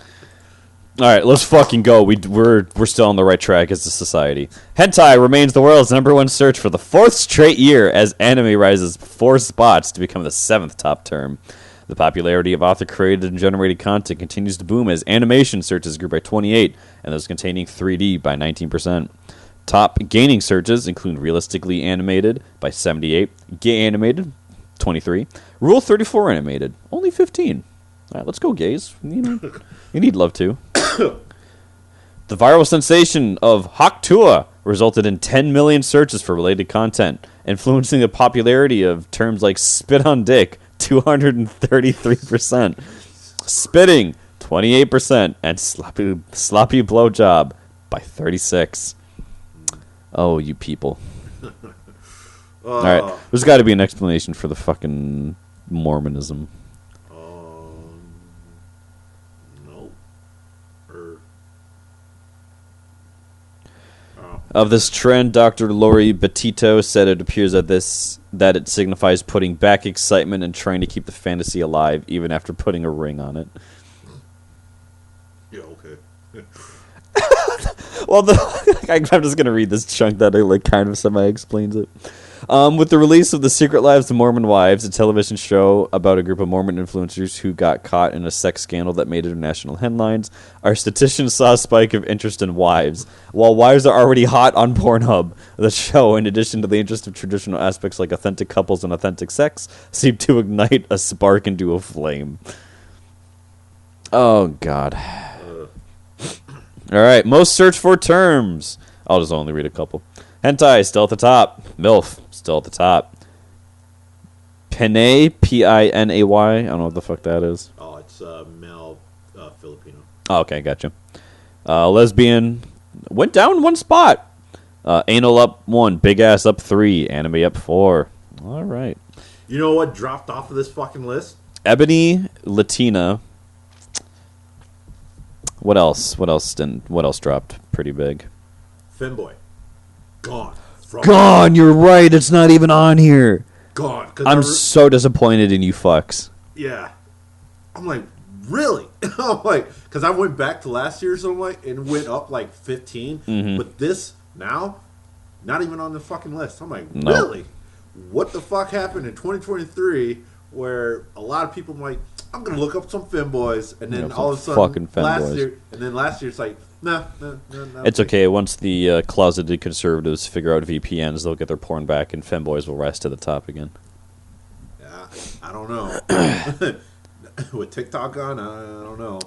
All right, let's fucking go. We're still on the right track as a society. Hentai remains the world's #1 search for the 4th straight year as anime rises 4 spots to become the 7th top term. The popularity of author-created and generated content continues to boom as animation searches grew by 28 and those containing 3D by 19%. Top gaining searches include realistically animated by 78, gay animated 23, Rule 34 animated only 15. All right, let's go, gays. You need love too. The viral sensation of Haktua resulted in 10 million searches for related content, influencing the popularity of terms like spit on dick 233%, spitting 28%, and sloppy blowjob by 36. Oh, you people. All right, there's got to be an explanation for the fucking Mormonism. Of this trend, Dr. Lori Betito said it appears that it signifies putting back excitement and trying to keep the fantasy alive even after putting a ring on it. Yeah, okay. Well, I'm just going to read this chunk that kind of semi-explains it. With the release of The Secret Lives of Mormon Wives, a television show about a group of Mormon influencers who got caught in a sex scandal that made international headlines, our statisticians saw a spike of interest in wives. While wives are already hot on Pornhub, the show, in addition to the interest of traditional aspects like authentic couples and authentic sex, seemed to ignite a spark into a flame. Oh, God. All right, most searched for terms. I'll just only read a couple. Hentai, still at the top. MILF, still at the top. Pinay, Pinay. I don't know what the fuck that is. Oh, it's male Filipino. Oh, okay, gotcha. Lesbian went down 1 spot. Anal up 1. Big ass up 3. Anime up 4. All right. You know what dropped off of this fucking list? Ebony, Latina. What else? What else dropped pretty big? Femboy. Gone. Gone, you're right. It's not even on here. Gone. I'm so disappointed in you fucks. Yeah. I'm like, really? I'm like, because I went back to last year, so I'm like, and went up like 15. Mm-hmm. But this now, not even on the fucking list. I'm like, no. Really? What the fuck happened in 2023 where a lot of people were like, I'm going to look up some femboys, and then all of a sudden, last year it's like, no. It's okay. Once the closeted conservatives figure out VPNs, they'll get their porn back, and femboys will rise to the top again. Yeah, I don't know. With TikTok on, I don't know.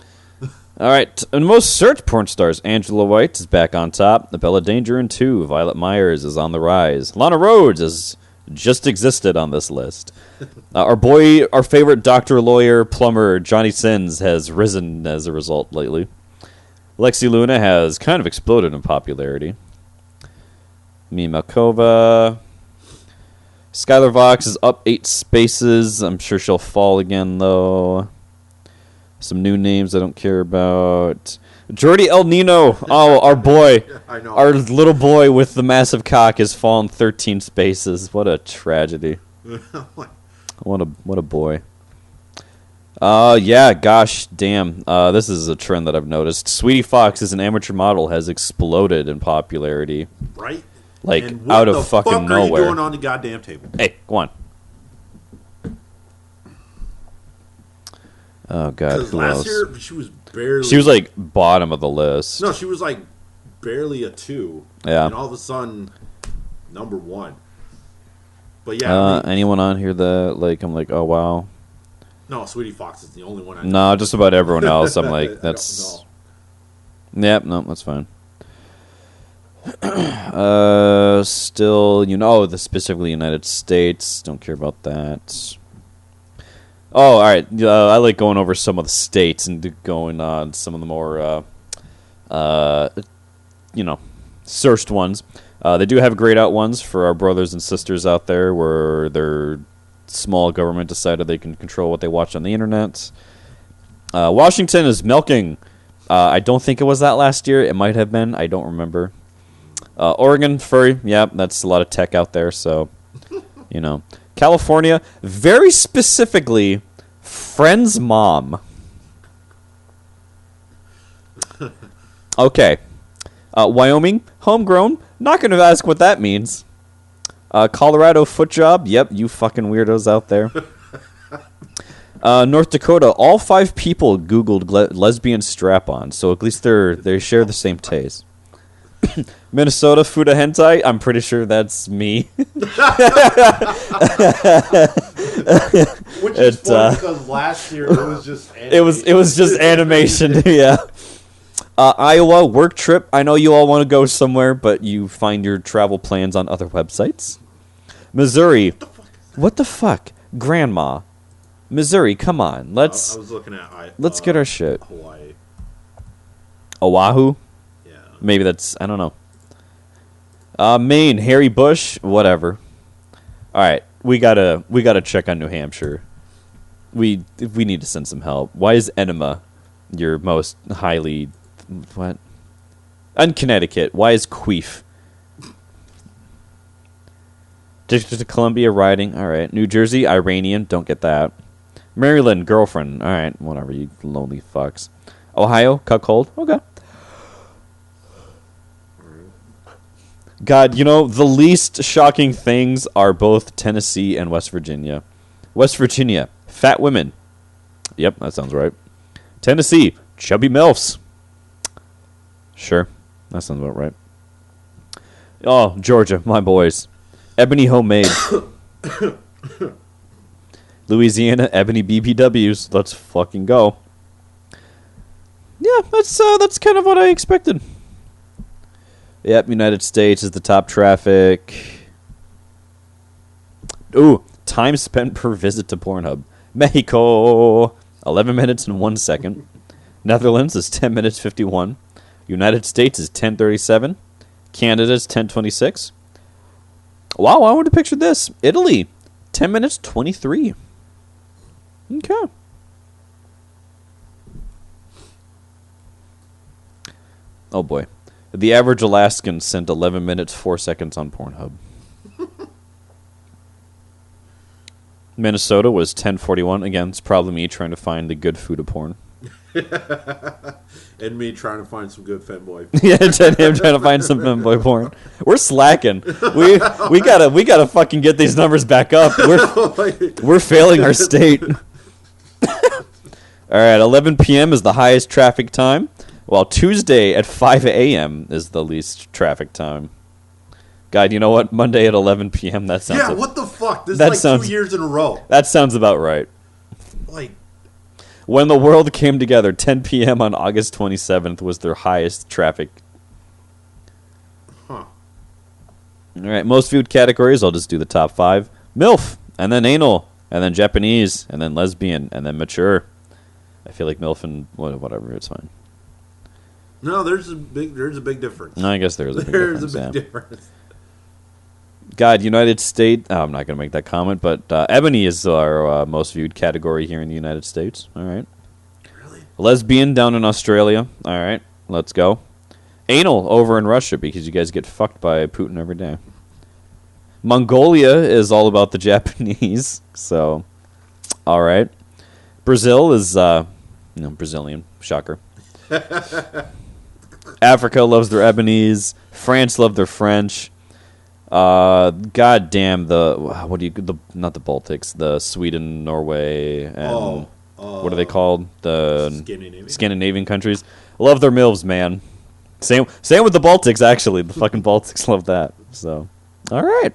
All right. And most search porn stars, Angela White is back on top. Bella Danger in 2. Violet Myers is on the rise. Lana Rhoades has just existed on this list. Our favorite doctor, lawyer, plumber, Johnny Sins, has risen as a result lately. Lexi Luna has kind of exploded in popularity. Mia Malkova. Skylar Vox is up 8 spaces. I'm sure she'll fall again, though. Some new names I don't care about. Jordi El Nino. Oh, our boy. I know. Our little boy with the massive cock has fallen 13 spaces. What a tragedy. What a boy. Yeah, gosh, damn. This is a trend that I've noticed. Sweetie Fox as an amateur model has exploded in popularity. Right? Like, and out of fucking nowhere. What are you doing on the goddamn table? Hey, go on. Oh God, Because who last else? year she was barely. She was like bottom of the list. No, she was like barely a 2. Yeah. And all of a sudden, number 1. But yeah. Anyone on here that like I'm like, oh wow. No, Sweetie Fox is the only one I know. No, just about everyone else. I'm like, that's. Yep, no, that's fine. Still, the specifically United States. Don't care about that. Oh, all right. I like going over some of the states and going on some of the more, searched ones. They do have grayed out ones for our brothers and sisters out there where their small government decided they can control what they watch on the internet. Washington is milking. I don't think it was that last year. It might have been. I don't remember. Oregon, furry. Yep, that's a lot of tech out there, so, California, very specifically, friend's mom. Okay. Wyoming, homegrown. Not going to ask what that means. Colorado, foot job. Yep, you fucking weirdos out there. North Dakota, all 5 people Googled lesbian strap-on, so at least they share the same taste. Minnesota, Fuda Hentai, I'm pretty sure that's me. Which is funny because last year it was just animation. It was just animation, yeah. Iowa, work trip. I know you all want to go somewhere, but you find your travel plans on other websites. Missouri, what the fuck? Grandma. Missouri, come on. I was looking at let's get our shit. Hawaii. Oahu? Yeah. Maybe that's, I don't know. Maine, Harry Bush, whatever. All right, we gotta check on New Hampshire. We need to send some help. Why is enema your most highly what? And Connecticut, why is queef? District of Columbia, riding. All right, New Jersey, Iranian. Don't get that. Maryland, girlfriend. All right, whatever. You lonely fucks. Ohio, cuckold. Okay. God, the least shocking things are both Tennessee and West Virginia. West Virginia, fat women. Yep, that sounds right. Tennessee, chubby MILFs. Sure, that sounds about right. Oh, Georgia, my boys. Ebony homemade. Louisiana, ebony BBWs. Let's fucking go. Yeah, that's kind of what I expected. Yep, United States is the top traffic. Ooh, time spent per visit to Pornhub. Mexico, 11 minutes and 1 second. Netherlands is 10 minutes 51. United States is 10:37. Canada is 10:26. Wow, I would have pictured this. Italy, 10 minutes 23. Okay. Oh boy. The average Alaskan spent 11 minutes 4 seconds on Pornhub. Minnesota was 10:41. Again, it's probably me trying to find the good food of porn. And me trying to find some good femboy. Yeah, him trying to find some femboy porn. We're slacking. We gotta fucking get these numbers back up. We're failing our state. All right, 11 p.m. is the highest traffic time, while Tuesday at 5 a.m. is the least traffic time. God, you know what? Monday at 11 p.m. That sounds. Yeah, what the fuck? This is like 2 years in a row. That sounds about right. Like. When the world came together, 10 p.m. on August 27th was their highest traffic. Huh. All right, most food categories, I'll just do the top 5. MILF, and then anal, and then Japanese, and then lesbian, and then mature. I feel like MILF and whatever, it's fine. No, there's a big difference. I guess there is a big difference. There's a big difference. God, United States. Oh, I'm not going to make that comment, but ebony is our most viewed category here in the United States. All right. Really? Lesbian down in Australia. All right, let's go. Anal over in Russia because you guys get fucked by Putin every day. Mongolia is all about the Japanese. So, all right. Brazil is Brazilian. Shocker. Africa loves their ebonies. France love their French. God damn not the Baltics, the Sweden, Norway, and what are they called? The Scandinavian. Scandinavian countries. Love their MILFs, man. Same with the Baltics, actually. The fucking Baltics love that. So, all right.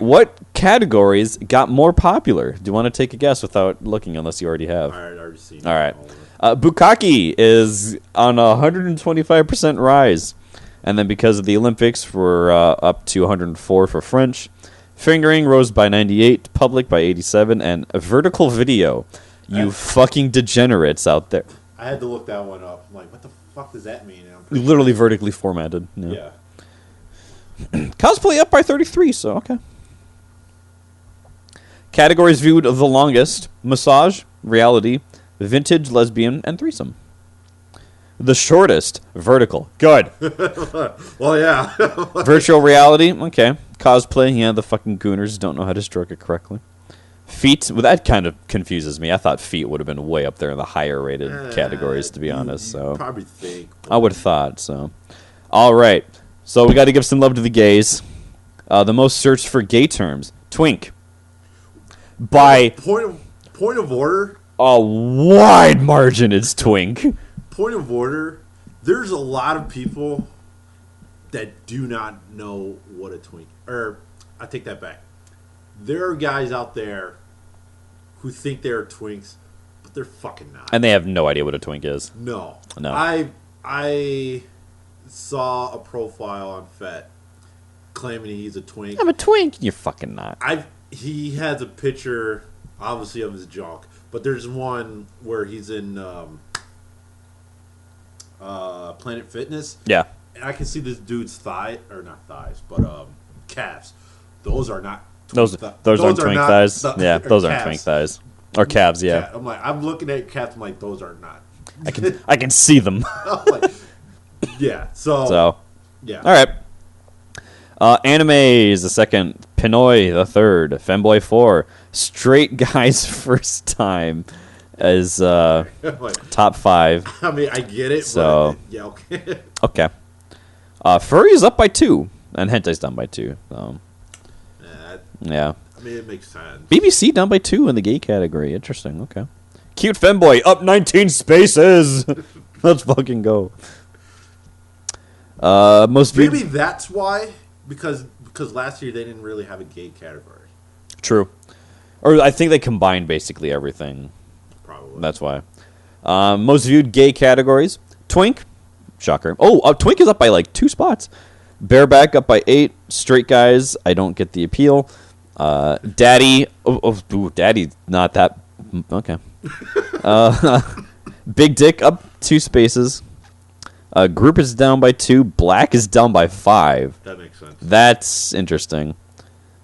What categories got more popular? Do you want to take a guess without looking, unless you already have? I already seen. All right. Bukkake is on a 125% rise. And then because of the Olympics, we're up to 104 for French. Fingering rose by 98, public by 87, and vertical video. You fucking degenerates out there. I had to look that one up. I'm like, what the fuck does that mean? Literally vertically formatted. Yeah. Cosplay up by 33, so okay. Categories viewed the longest: massage, reality, vintage, lesbian, and threesome. The shortest: vertical. Good. Well, yeah. Virtual reality. Okay. Cosplay. Yeah, the fucking gooners don't know how to stroke it correctly. Feet. Well, that kind of confuses me. I thought feet would have been way up there in the higher rated categories, to be honest. So probably think. I would have thought so. All right. So we got to give some love to the gays. The most searched for gay terms: twink. By point of order. A wide margin, it's twink. Point of order. There's a lot of people that do not know what a twink. Or I take that back. There are guys out there who think they're twinks, but they're fucking not. And they have no idea what a twink is. No. No. I saw a profile on FET claiming he's a twink. I'm a twink. You're fucking not. He has a picture, obviously, of his junk, but there's one where he's in Planet Fitness. Yeah. And I can see this dude's calves. Those are not. Those aren't twink thighs. Yeah, those aren't twink thighs. Or calves, yeah. I'm like, I'm looking at calves. I'm like, those are not. I can see them. Like, yeah. So. Yeah. All right. Anime is the second. Pinoy the third. Femboy 4. Straight Guys First Time is top 5. I mean, I get it. So but, yeah. Okay. Okay. Furry is up by 2, and Hentai's down by 2. So. Yeah. I mean, it makes sense. BBC down by 2 in the gay category. Interesting. Okay. Cute Femboy up 19 spaces. Let's fucking go. Most viewed. Maybe that's why, because last year they didn't really have a gay category. True. Or I think they combined basically everything. Probably. That's why. Most viewed gay categories. Twink. Shocker. Oh, Twink is up by like 2 spots. Bareback up by 8. Straight guys, I don't get the appeal. Daddy. Daddy, not that. Okay. Big Dick up 2 spaces. Group is down by 2. Black is down by 5. That makes sense. That's interesting.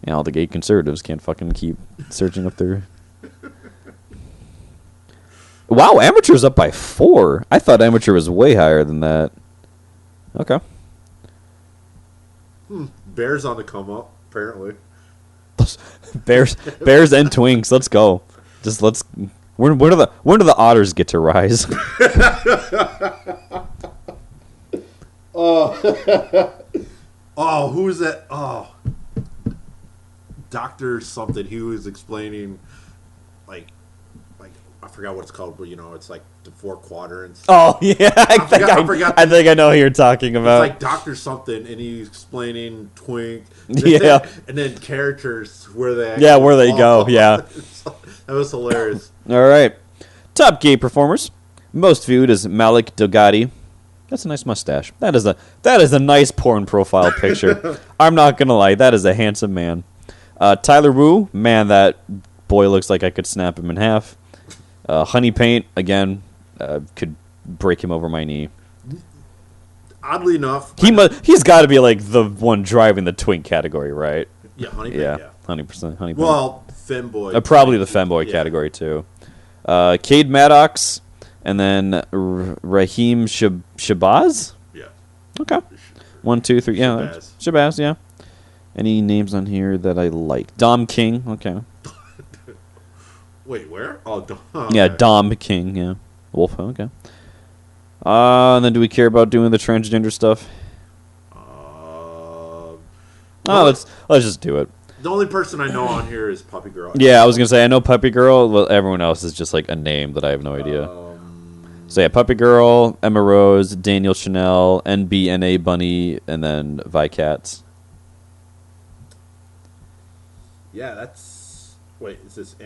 You know, the gay conservatives can't fucking keep searching up there. Wow, amateur's up by 4. I thought amateur was way higher than that. Okay. Bears on the come up, apparently. Bears and twinks. Let's go. Just let's. When do the otters get to rise? Oh, who is that? Oh, Doctor something. He was explaining, like I forgot what it's called, but it's like the 4 quadrants. Oh yeah, I think I know who you're talking about. It's like Doctor something, and he's explaining twink. Yeah, and then characters where they go. Yeah, that was hilarious. All right, top gay performers. Most viewed is Malik Dogati. That's a nice mustache. That is a nice porn profile picture. I'm not gonna lie, that is a handsome man. Tyler Wu, man, that boy looks like I could snap him in half. Honey Paint, again, could break him over my knee. Oddly enough, he's got to be like the one driving the twink category, right? Yeah, Honey Paint. Yeah, 100% Honey Paint. Well, femboy. Probably the femboy category too. Cade Maddox, and then Raheem Shabazz. Yeah. Okay. 1, 2, 3. Yeah, Shabazz. Yeah. Any names on here that I like? Dom King. Okay. Wait, where? Oh, Dom. Yeah, Dom King. Yeah. Wolf. Okay. And then do we care about doing the transgender stuff? Let's Let's just do it. The only person I know on here is Puppy Girl. Yeah, I was gonna say I know Puppy Girl. Well, everyone else is just like a name that I have no idea. So yeah, Puppy Girl, Emma Rose, Daniel Chanel, NBNA Bunny, and then Vicats. Yeah, that's. Wait, is this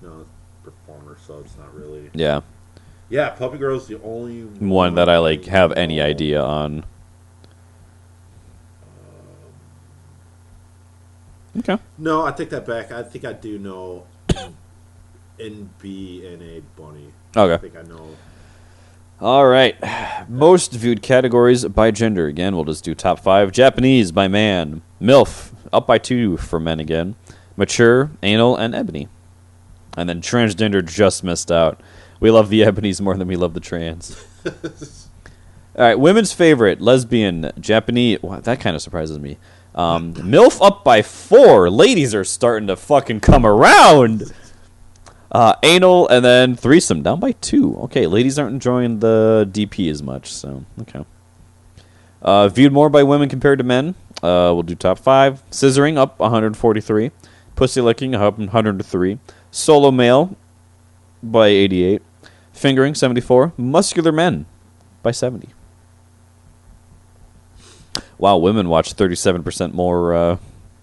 no performer? So it's not really. Yeah, Yeah, Puppy Girl's the only one that I like have any idea on. Okay. No, I take that back. I think I do know NBNA Bunny. Okay. I think I know. All right. Most viewed categories by gender. Again, we'll just do top 5. Japanese by man. MILF, up by 2 for men again. Mature, anal, and ebony. And then transgender just missed out. We love the ebonies more than we love the trans. All right, women's favorite, lesbian, Japanese. Wow, that kind of surprises me. MILF up by 4. Ladies are starting to fucking come around. Anal, and then threesome down by 2. Okay, ladies aren't enjoying the DP as much, so okay. Viewed more by women compared to men. We'll do top 5. Scissoring up 143. Pussy licking up 103. Solo male by 88. Fingering 74. Muscular men by 70. Wow, women watch 37% more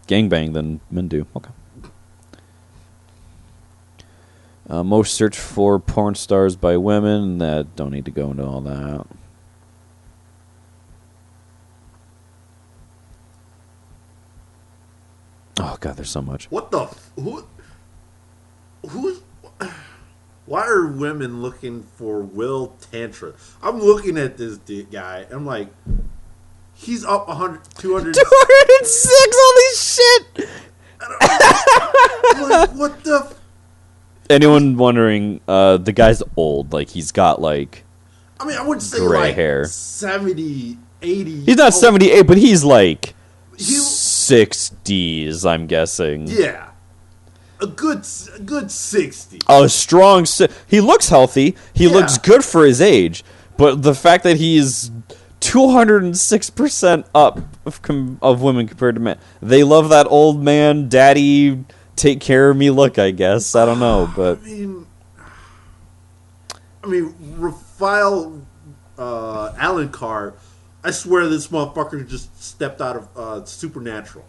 gangbang than men do. Okay. Most searched for porn stars by women. That don't need to go into all that. Oh god, there's so much. What the who's why are women looking for Will Tantra? I'm looking at this guy. And I'm like, he's up 100, 200, 206. Holy shit! I'm like, what the? Anyone wondering? The guy's old. Like he's got like. I mean, I wouldn't say gray like hair. 70, 80. He's not 78, but he's like 60s. I'm guessing. Yeah, a good 60. A strong. He looks healthy. He looks good for his age. But the fact that he's 206% up of women compared to men, they love that old man, daddy, take care of me look. I guess I don't know, but I mean, Raphael Alan Carr. I swear this motherfucker just stepped out of Supernatural.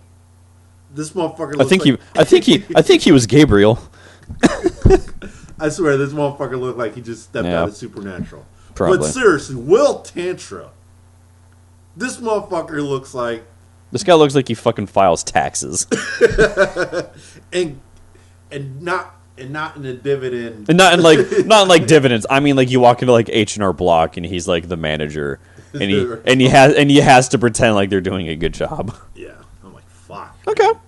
This motherfucker. I think he was Gabriel. I swear this motherfucker looked like he just stepped out of Supernatural. Probably. But seriously, Will Tantra. This motherfucker looks like. This guy looks like he fucking files taxes. and not in a dividend. And not in like dividends. I mean, like you walk into like H&R Block and he's like the manager, and he has to pretend like they're doing a good job. Yeah, I'm like, fuck. Okay. All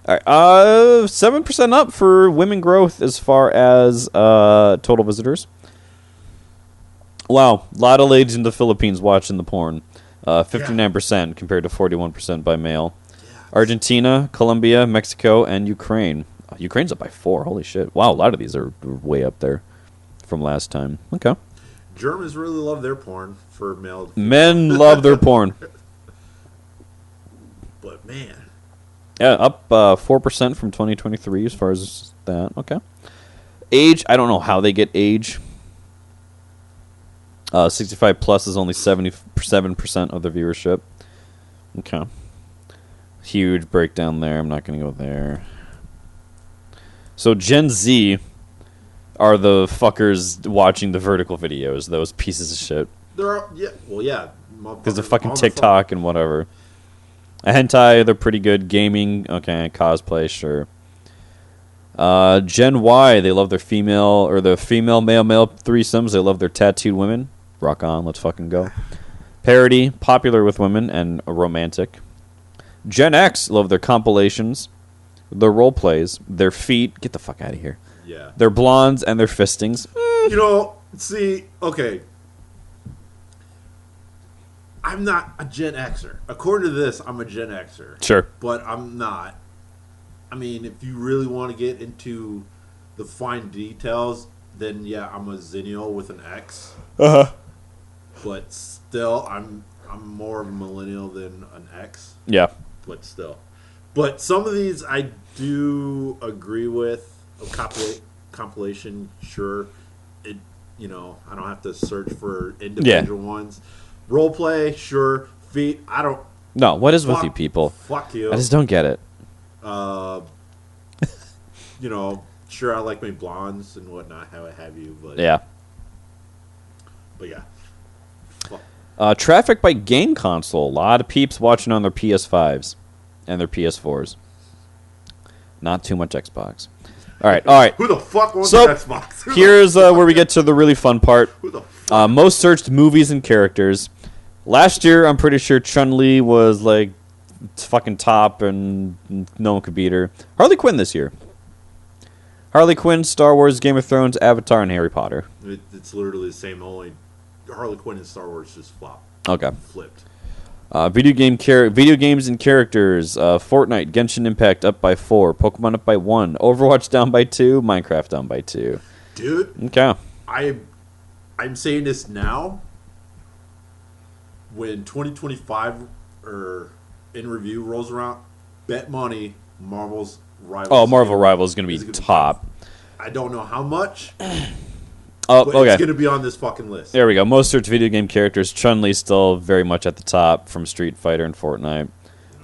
right. 7% up for women growth as far as total visitors. Wow, a lot of ladies in the Philippines watching the porn. 59% compared to 41% by male. Yeah. Argentina, Colombia, Mexico, and Ukraine. Ukraine's up by 4. Holy shit. Wow, a lot of these are way up there from last time. Okay. Germans really love their porn for male. Men love their porn. But man. Yeah, up 4% from 2023 as far as that. Okay. Age, I don't know how they get age. 65 plus is only 77% of the viewership. Okay. Huge breakdown there. I'm not going to go there. So Gen Z are the fuckers watching the vertical videos, those pieces of shit. Because of fucking TikTok and whatever. A hentai, they're pretty good. Gaming, okay. Cosplay, sure. Gen Y, they love their female male threesomes. They love their tattooed women. Rock on, let's fucking go. Parody, popular with women and romantic. Gen X love their compilations, their role plays, their feet. Get the fuck out of here. Yeah. Their blondes and their fistings. You know, see, okay. I'm not a Gen Xer. According to this, I'm a Gen Xer. Sure. But I'm not. I mean, if you really want to get into the fine details, then yeah, I'm a Zennial with an X. Uh-huh. But still, I'm more of a millennial than an X. Yeah. But still. But some of these I do agree with. Compilation, sure. It, I don't have to search for individual ones. Role play, sure. Feet, I don't. No, what is with you people? Fuck you. I just don't get it. Sure, I like my blondes and whatnot, how have you, but Yeah. But yeah. Traffic by game console. A lot of peeps watching on their PS5s and their PS4s. Not too much Xbox. All right. Who the fuck wants So, an Xbox? Here's where we get to the really fun part. Who the fuck? Most searched movies and characters. Last year, I'm pretty sure Chun-Li was like fucking top and no one could beat her. Harley Quinn this year. Harley Quinn, Star Wars, Game of Thrones, Avatar, and Harry Potter. It's literally the same. Only Harley Quinn and Star Wars just Okay. flipped. Video games and characters. Fortnite, Genshin Impact up by 4, Pokemon up by 1, Overwatch down by 2, Minecraft down by 2. Dude. Okay. I'm saying this now. When 2025 or in review rolls around, bet money Marvel's Rivals. Oh, Marvel Rivals is going to be top. I don't know how much. Oh, but okay. It's going to be on this fucking list. There we go. Most searched video game characters. Chun-Li still very much at the top from Street Fighter and Fortnite.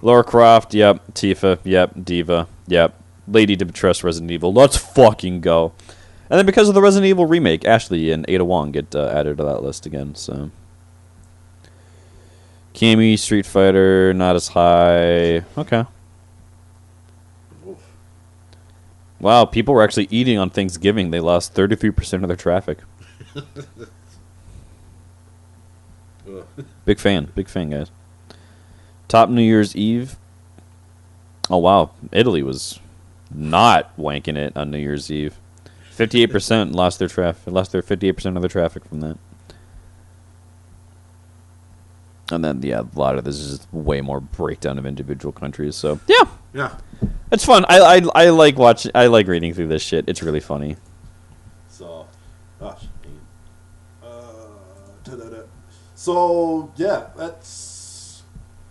Lara Croft, yep. Tifa, yep. Diva, yep. Lady Dimitrescu, Resident Evil. Let's fucking go. And then because of the Resident Evil remake, Ashley and Ada Wong get added to that list again. So, Cammy, Street Fighter, not as high. Okay. Wow, people were actually eating on Thanksgiving. They lost 33% of their traffic. Big fan, guys. Top New Year's Eve. Oh, wow. Italy was not wanking it on New Year's Eve. 58% lost their 58% of their traffic from that. And then, yeah, a lot of this is just way more breakdown of individual countries. So, yeah, it's fun. I like watching. I like reading through this shit. It's really funny. So, so yeah, that's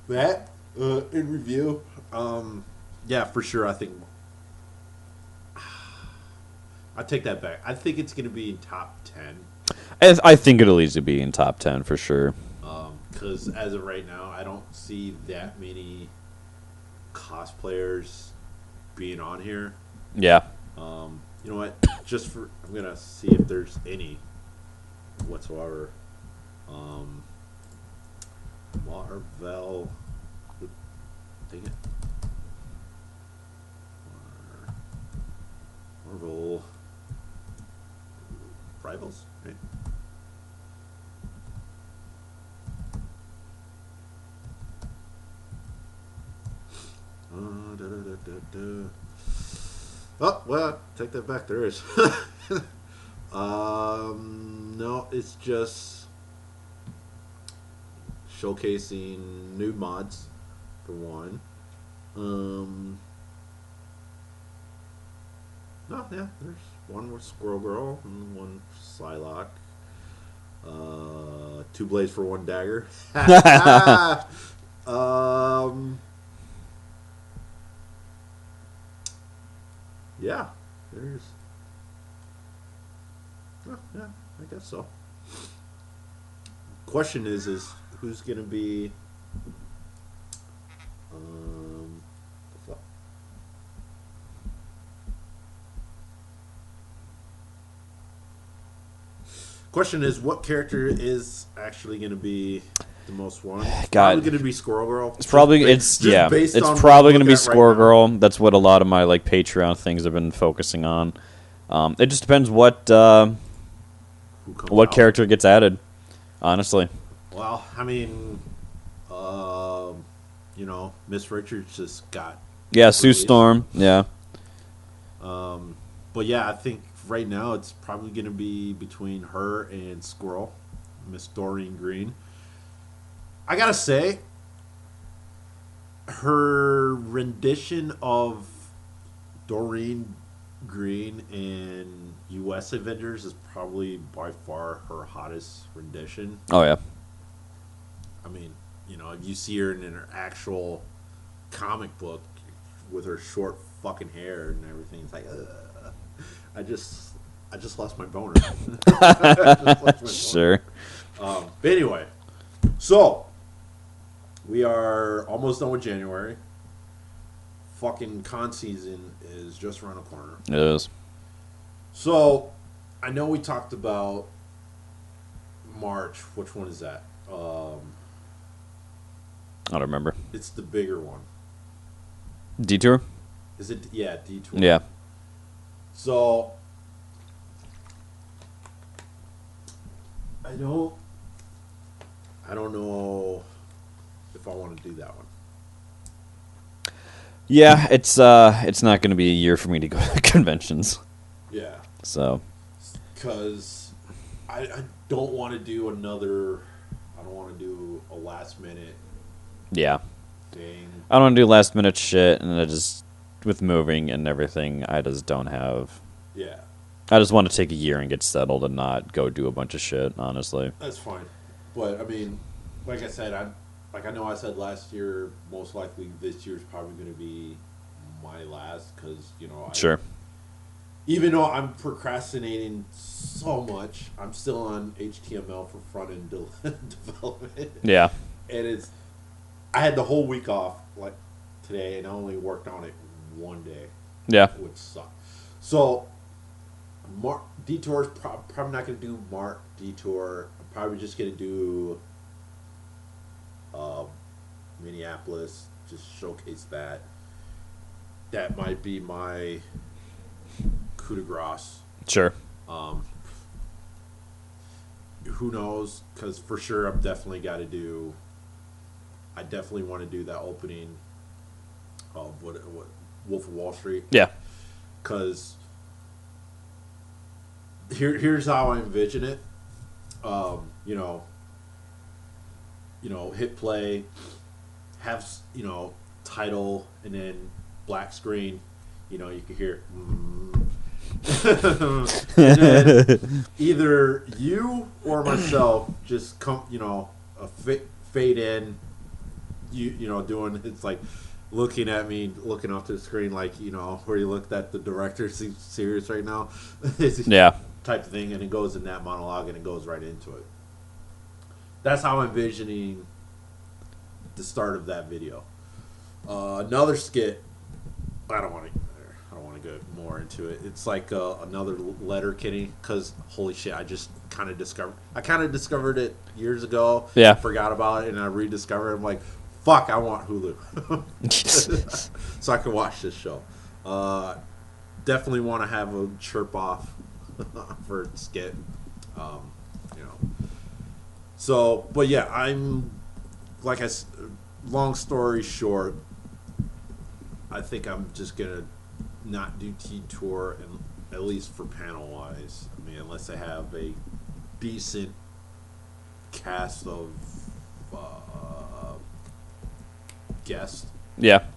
that in review. Yeah, for sure. I think I take that back. I think it's going to be in top 10. I think it'll easily be in top 10 for sure. Because as of right now, I don't see that many cosplayers being on here. Yeah. You know what? I'm gonna see if there's any whatsoever. Marvel. Dang it. Marvel Rivals, right? Oh, well, take that back. There is. No, it's just showcasing new mods for one. No, yeah, there's one with Squirrel Girl and one Psylocke. Two blades for one dagger. Yeah, there's. Oh, yeah, I guess so. Question is who's gonna be? The fuck? Question is, what character is actually gonna be the most one? It's probably gonna be Squirrel Girl. It's probably it's probably gonna be Squirrel Girl. That's what a lot of my like Patreon things have been focusing on. It just depends what character gets added. Honestly. Well, I mean, Miss Richards just got. Yeah, Sue Storm. Yeah. But yeah, I think right now it's probably going to be between her and Squirrel, Miss Doreen Green. I gotta say, her rendition of Doreen Green in U.S. Avengers is probably by far her hottest rendition. Oh yeah. I mean, if you see her in her actual comic book, with her short fucking hair and everything. It's like, ugh. I just lost my boner. I just lost my boner. Sure. But anyway, so we are almost done with January. Fucking con season is just around the corner. It is. So I know we talked about March. Which one is that? I don't remember. It's the bigger one. Detour? Is it? Yeah, Detour. Yeah. So I don't know if I want to do that one. Yeah, it's not going to be a year for me to go to conventions. Yeah. So. Because I don't want to do another. I don't want to do a last minute. Yeah. Thing. I don't want to do last minute shit, and I just with moving and everything, I just don't have. Yeah. I just want to take a year and get settled and not go do a bunch of shit. Honestly. That's fine, but I mean, like I said, I know I said last year. Most likely, this year's probably going to be my last because Sure. Even though I'm procrastinating so much, I'm still on HTML for front end development. Yeah. And I had the whole week off like today, and I only worked on it one day. Yeah. Which sucked. So, Detour's probably not going to do Detour. I'm probably just going to do Minneapolis, just showcase that. That might be my coup de grace. Sure. Who knows? Because for sure, I definitely want to do that opening of what Wolf of Wall Street. Yeah. Because here's how I envision it. Hit play, have title, and then black screen. You can hear. And then either you or myself just come. Fade in. Doing it's like looking at me, looking off to the screen, like where you looked at the director serious right now. Yeah. Type of thing, and it goes in that monologue, and it goes right into it. That's how I'm envisioning the start of that video. Another skit. I don't want to go more into it. It's like another letter kitty because holy shit, I kind of discovered it years ago. Yeah. Forgot about it, and I rediscovered it. I'm like, fuck, I want Hulu so I can watch this show. Definitely want to have a chirp off for skit. So, but yeah, I'm like long story short, I think I'm just gonna not do T-Tour, and at least for panel wise. I mean, unless I have a decent cast of guests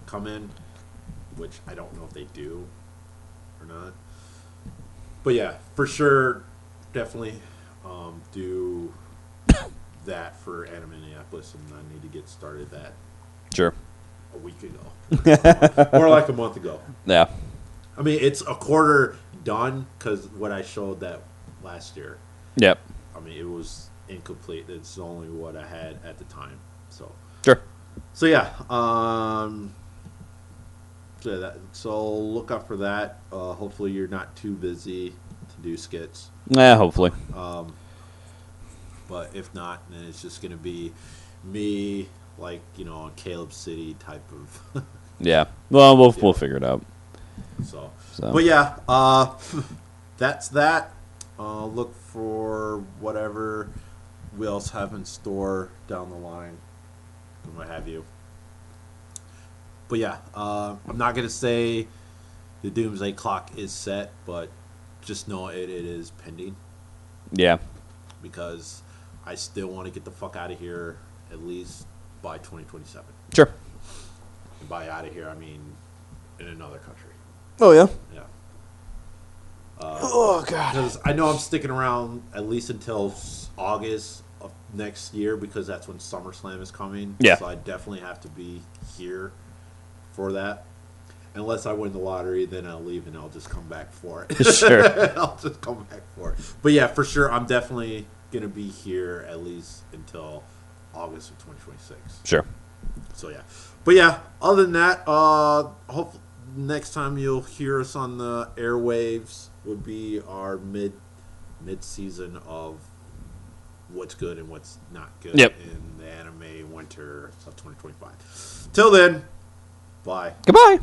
come in, which I don't know if they do or not. But yeah, for sure, definitely do that for Anime Minneapolis, and I need to get started that Sure. a week ago. Or like a month ago. Yeah. I mean, it's a quarter done because what I showed that last year. Yep. I mean, it was incomplete. It's only what I had at the time. So Sure. So yeah. So look up for that. Hopefully you're not too busy to do skits. Yeah, hopefully. But if not, then it's just gonna be me, like in Caleb City type of. Yeah. Well, we'll figure it out. So. So. But yeah, that's that. Look for whatever we else have in store down the line, and what have you. But yeah, I'm not gonna say the doomsday clock is set, but just know it is pending. Yeah. Because I still want to get the fuck out of here at least by 2027. Sure. And by out of here, I mean in another country. Oh yeah. Yeah. Oh god. Because I know I'm sticking around at least until August of next year because that's when SummerSlam is coming. Yeah. So I definitely have to be here for that. unless I win the lottery, then I'll leave and I'll just come back for it. Sure. I'll just come back for it. But yeah, for sure, I'm definitely gonna be here at least until August of 2026. Sure. So yeah, but yeah, other than that, hope next time you'll hear us on the airwaves would be our mid season of what's good and what's not good Yep. in the anime winter of 2025. Till then, bye. Goodbye.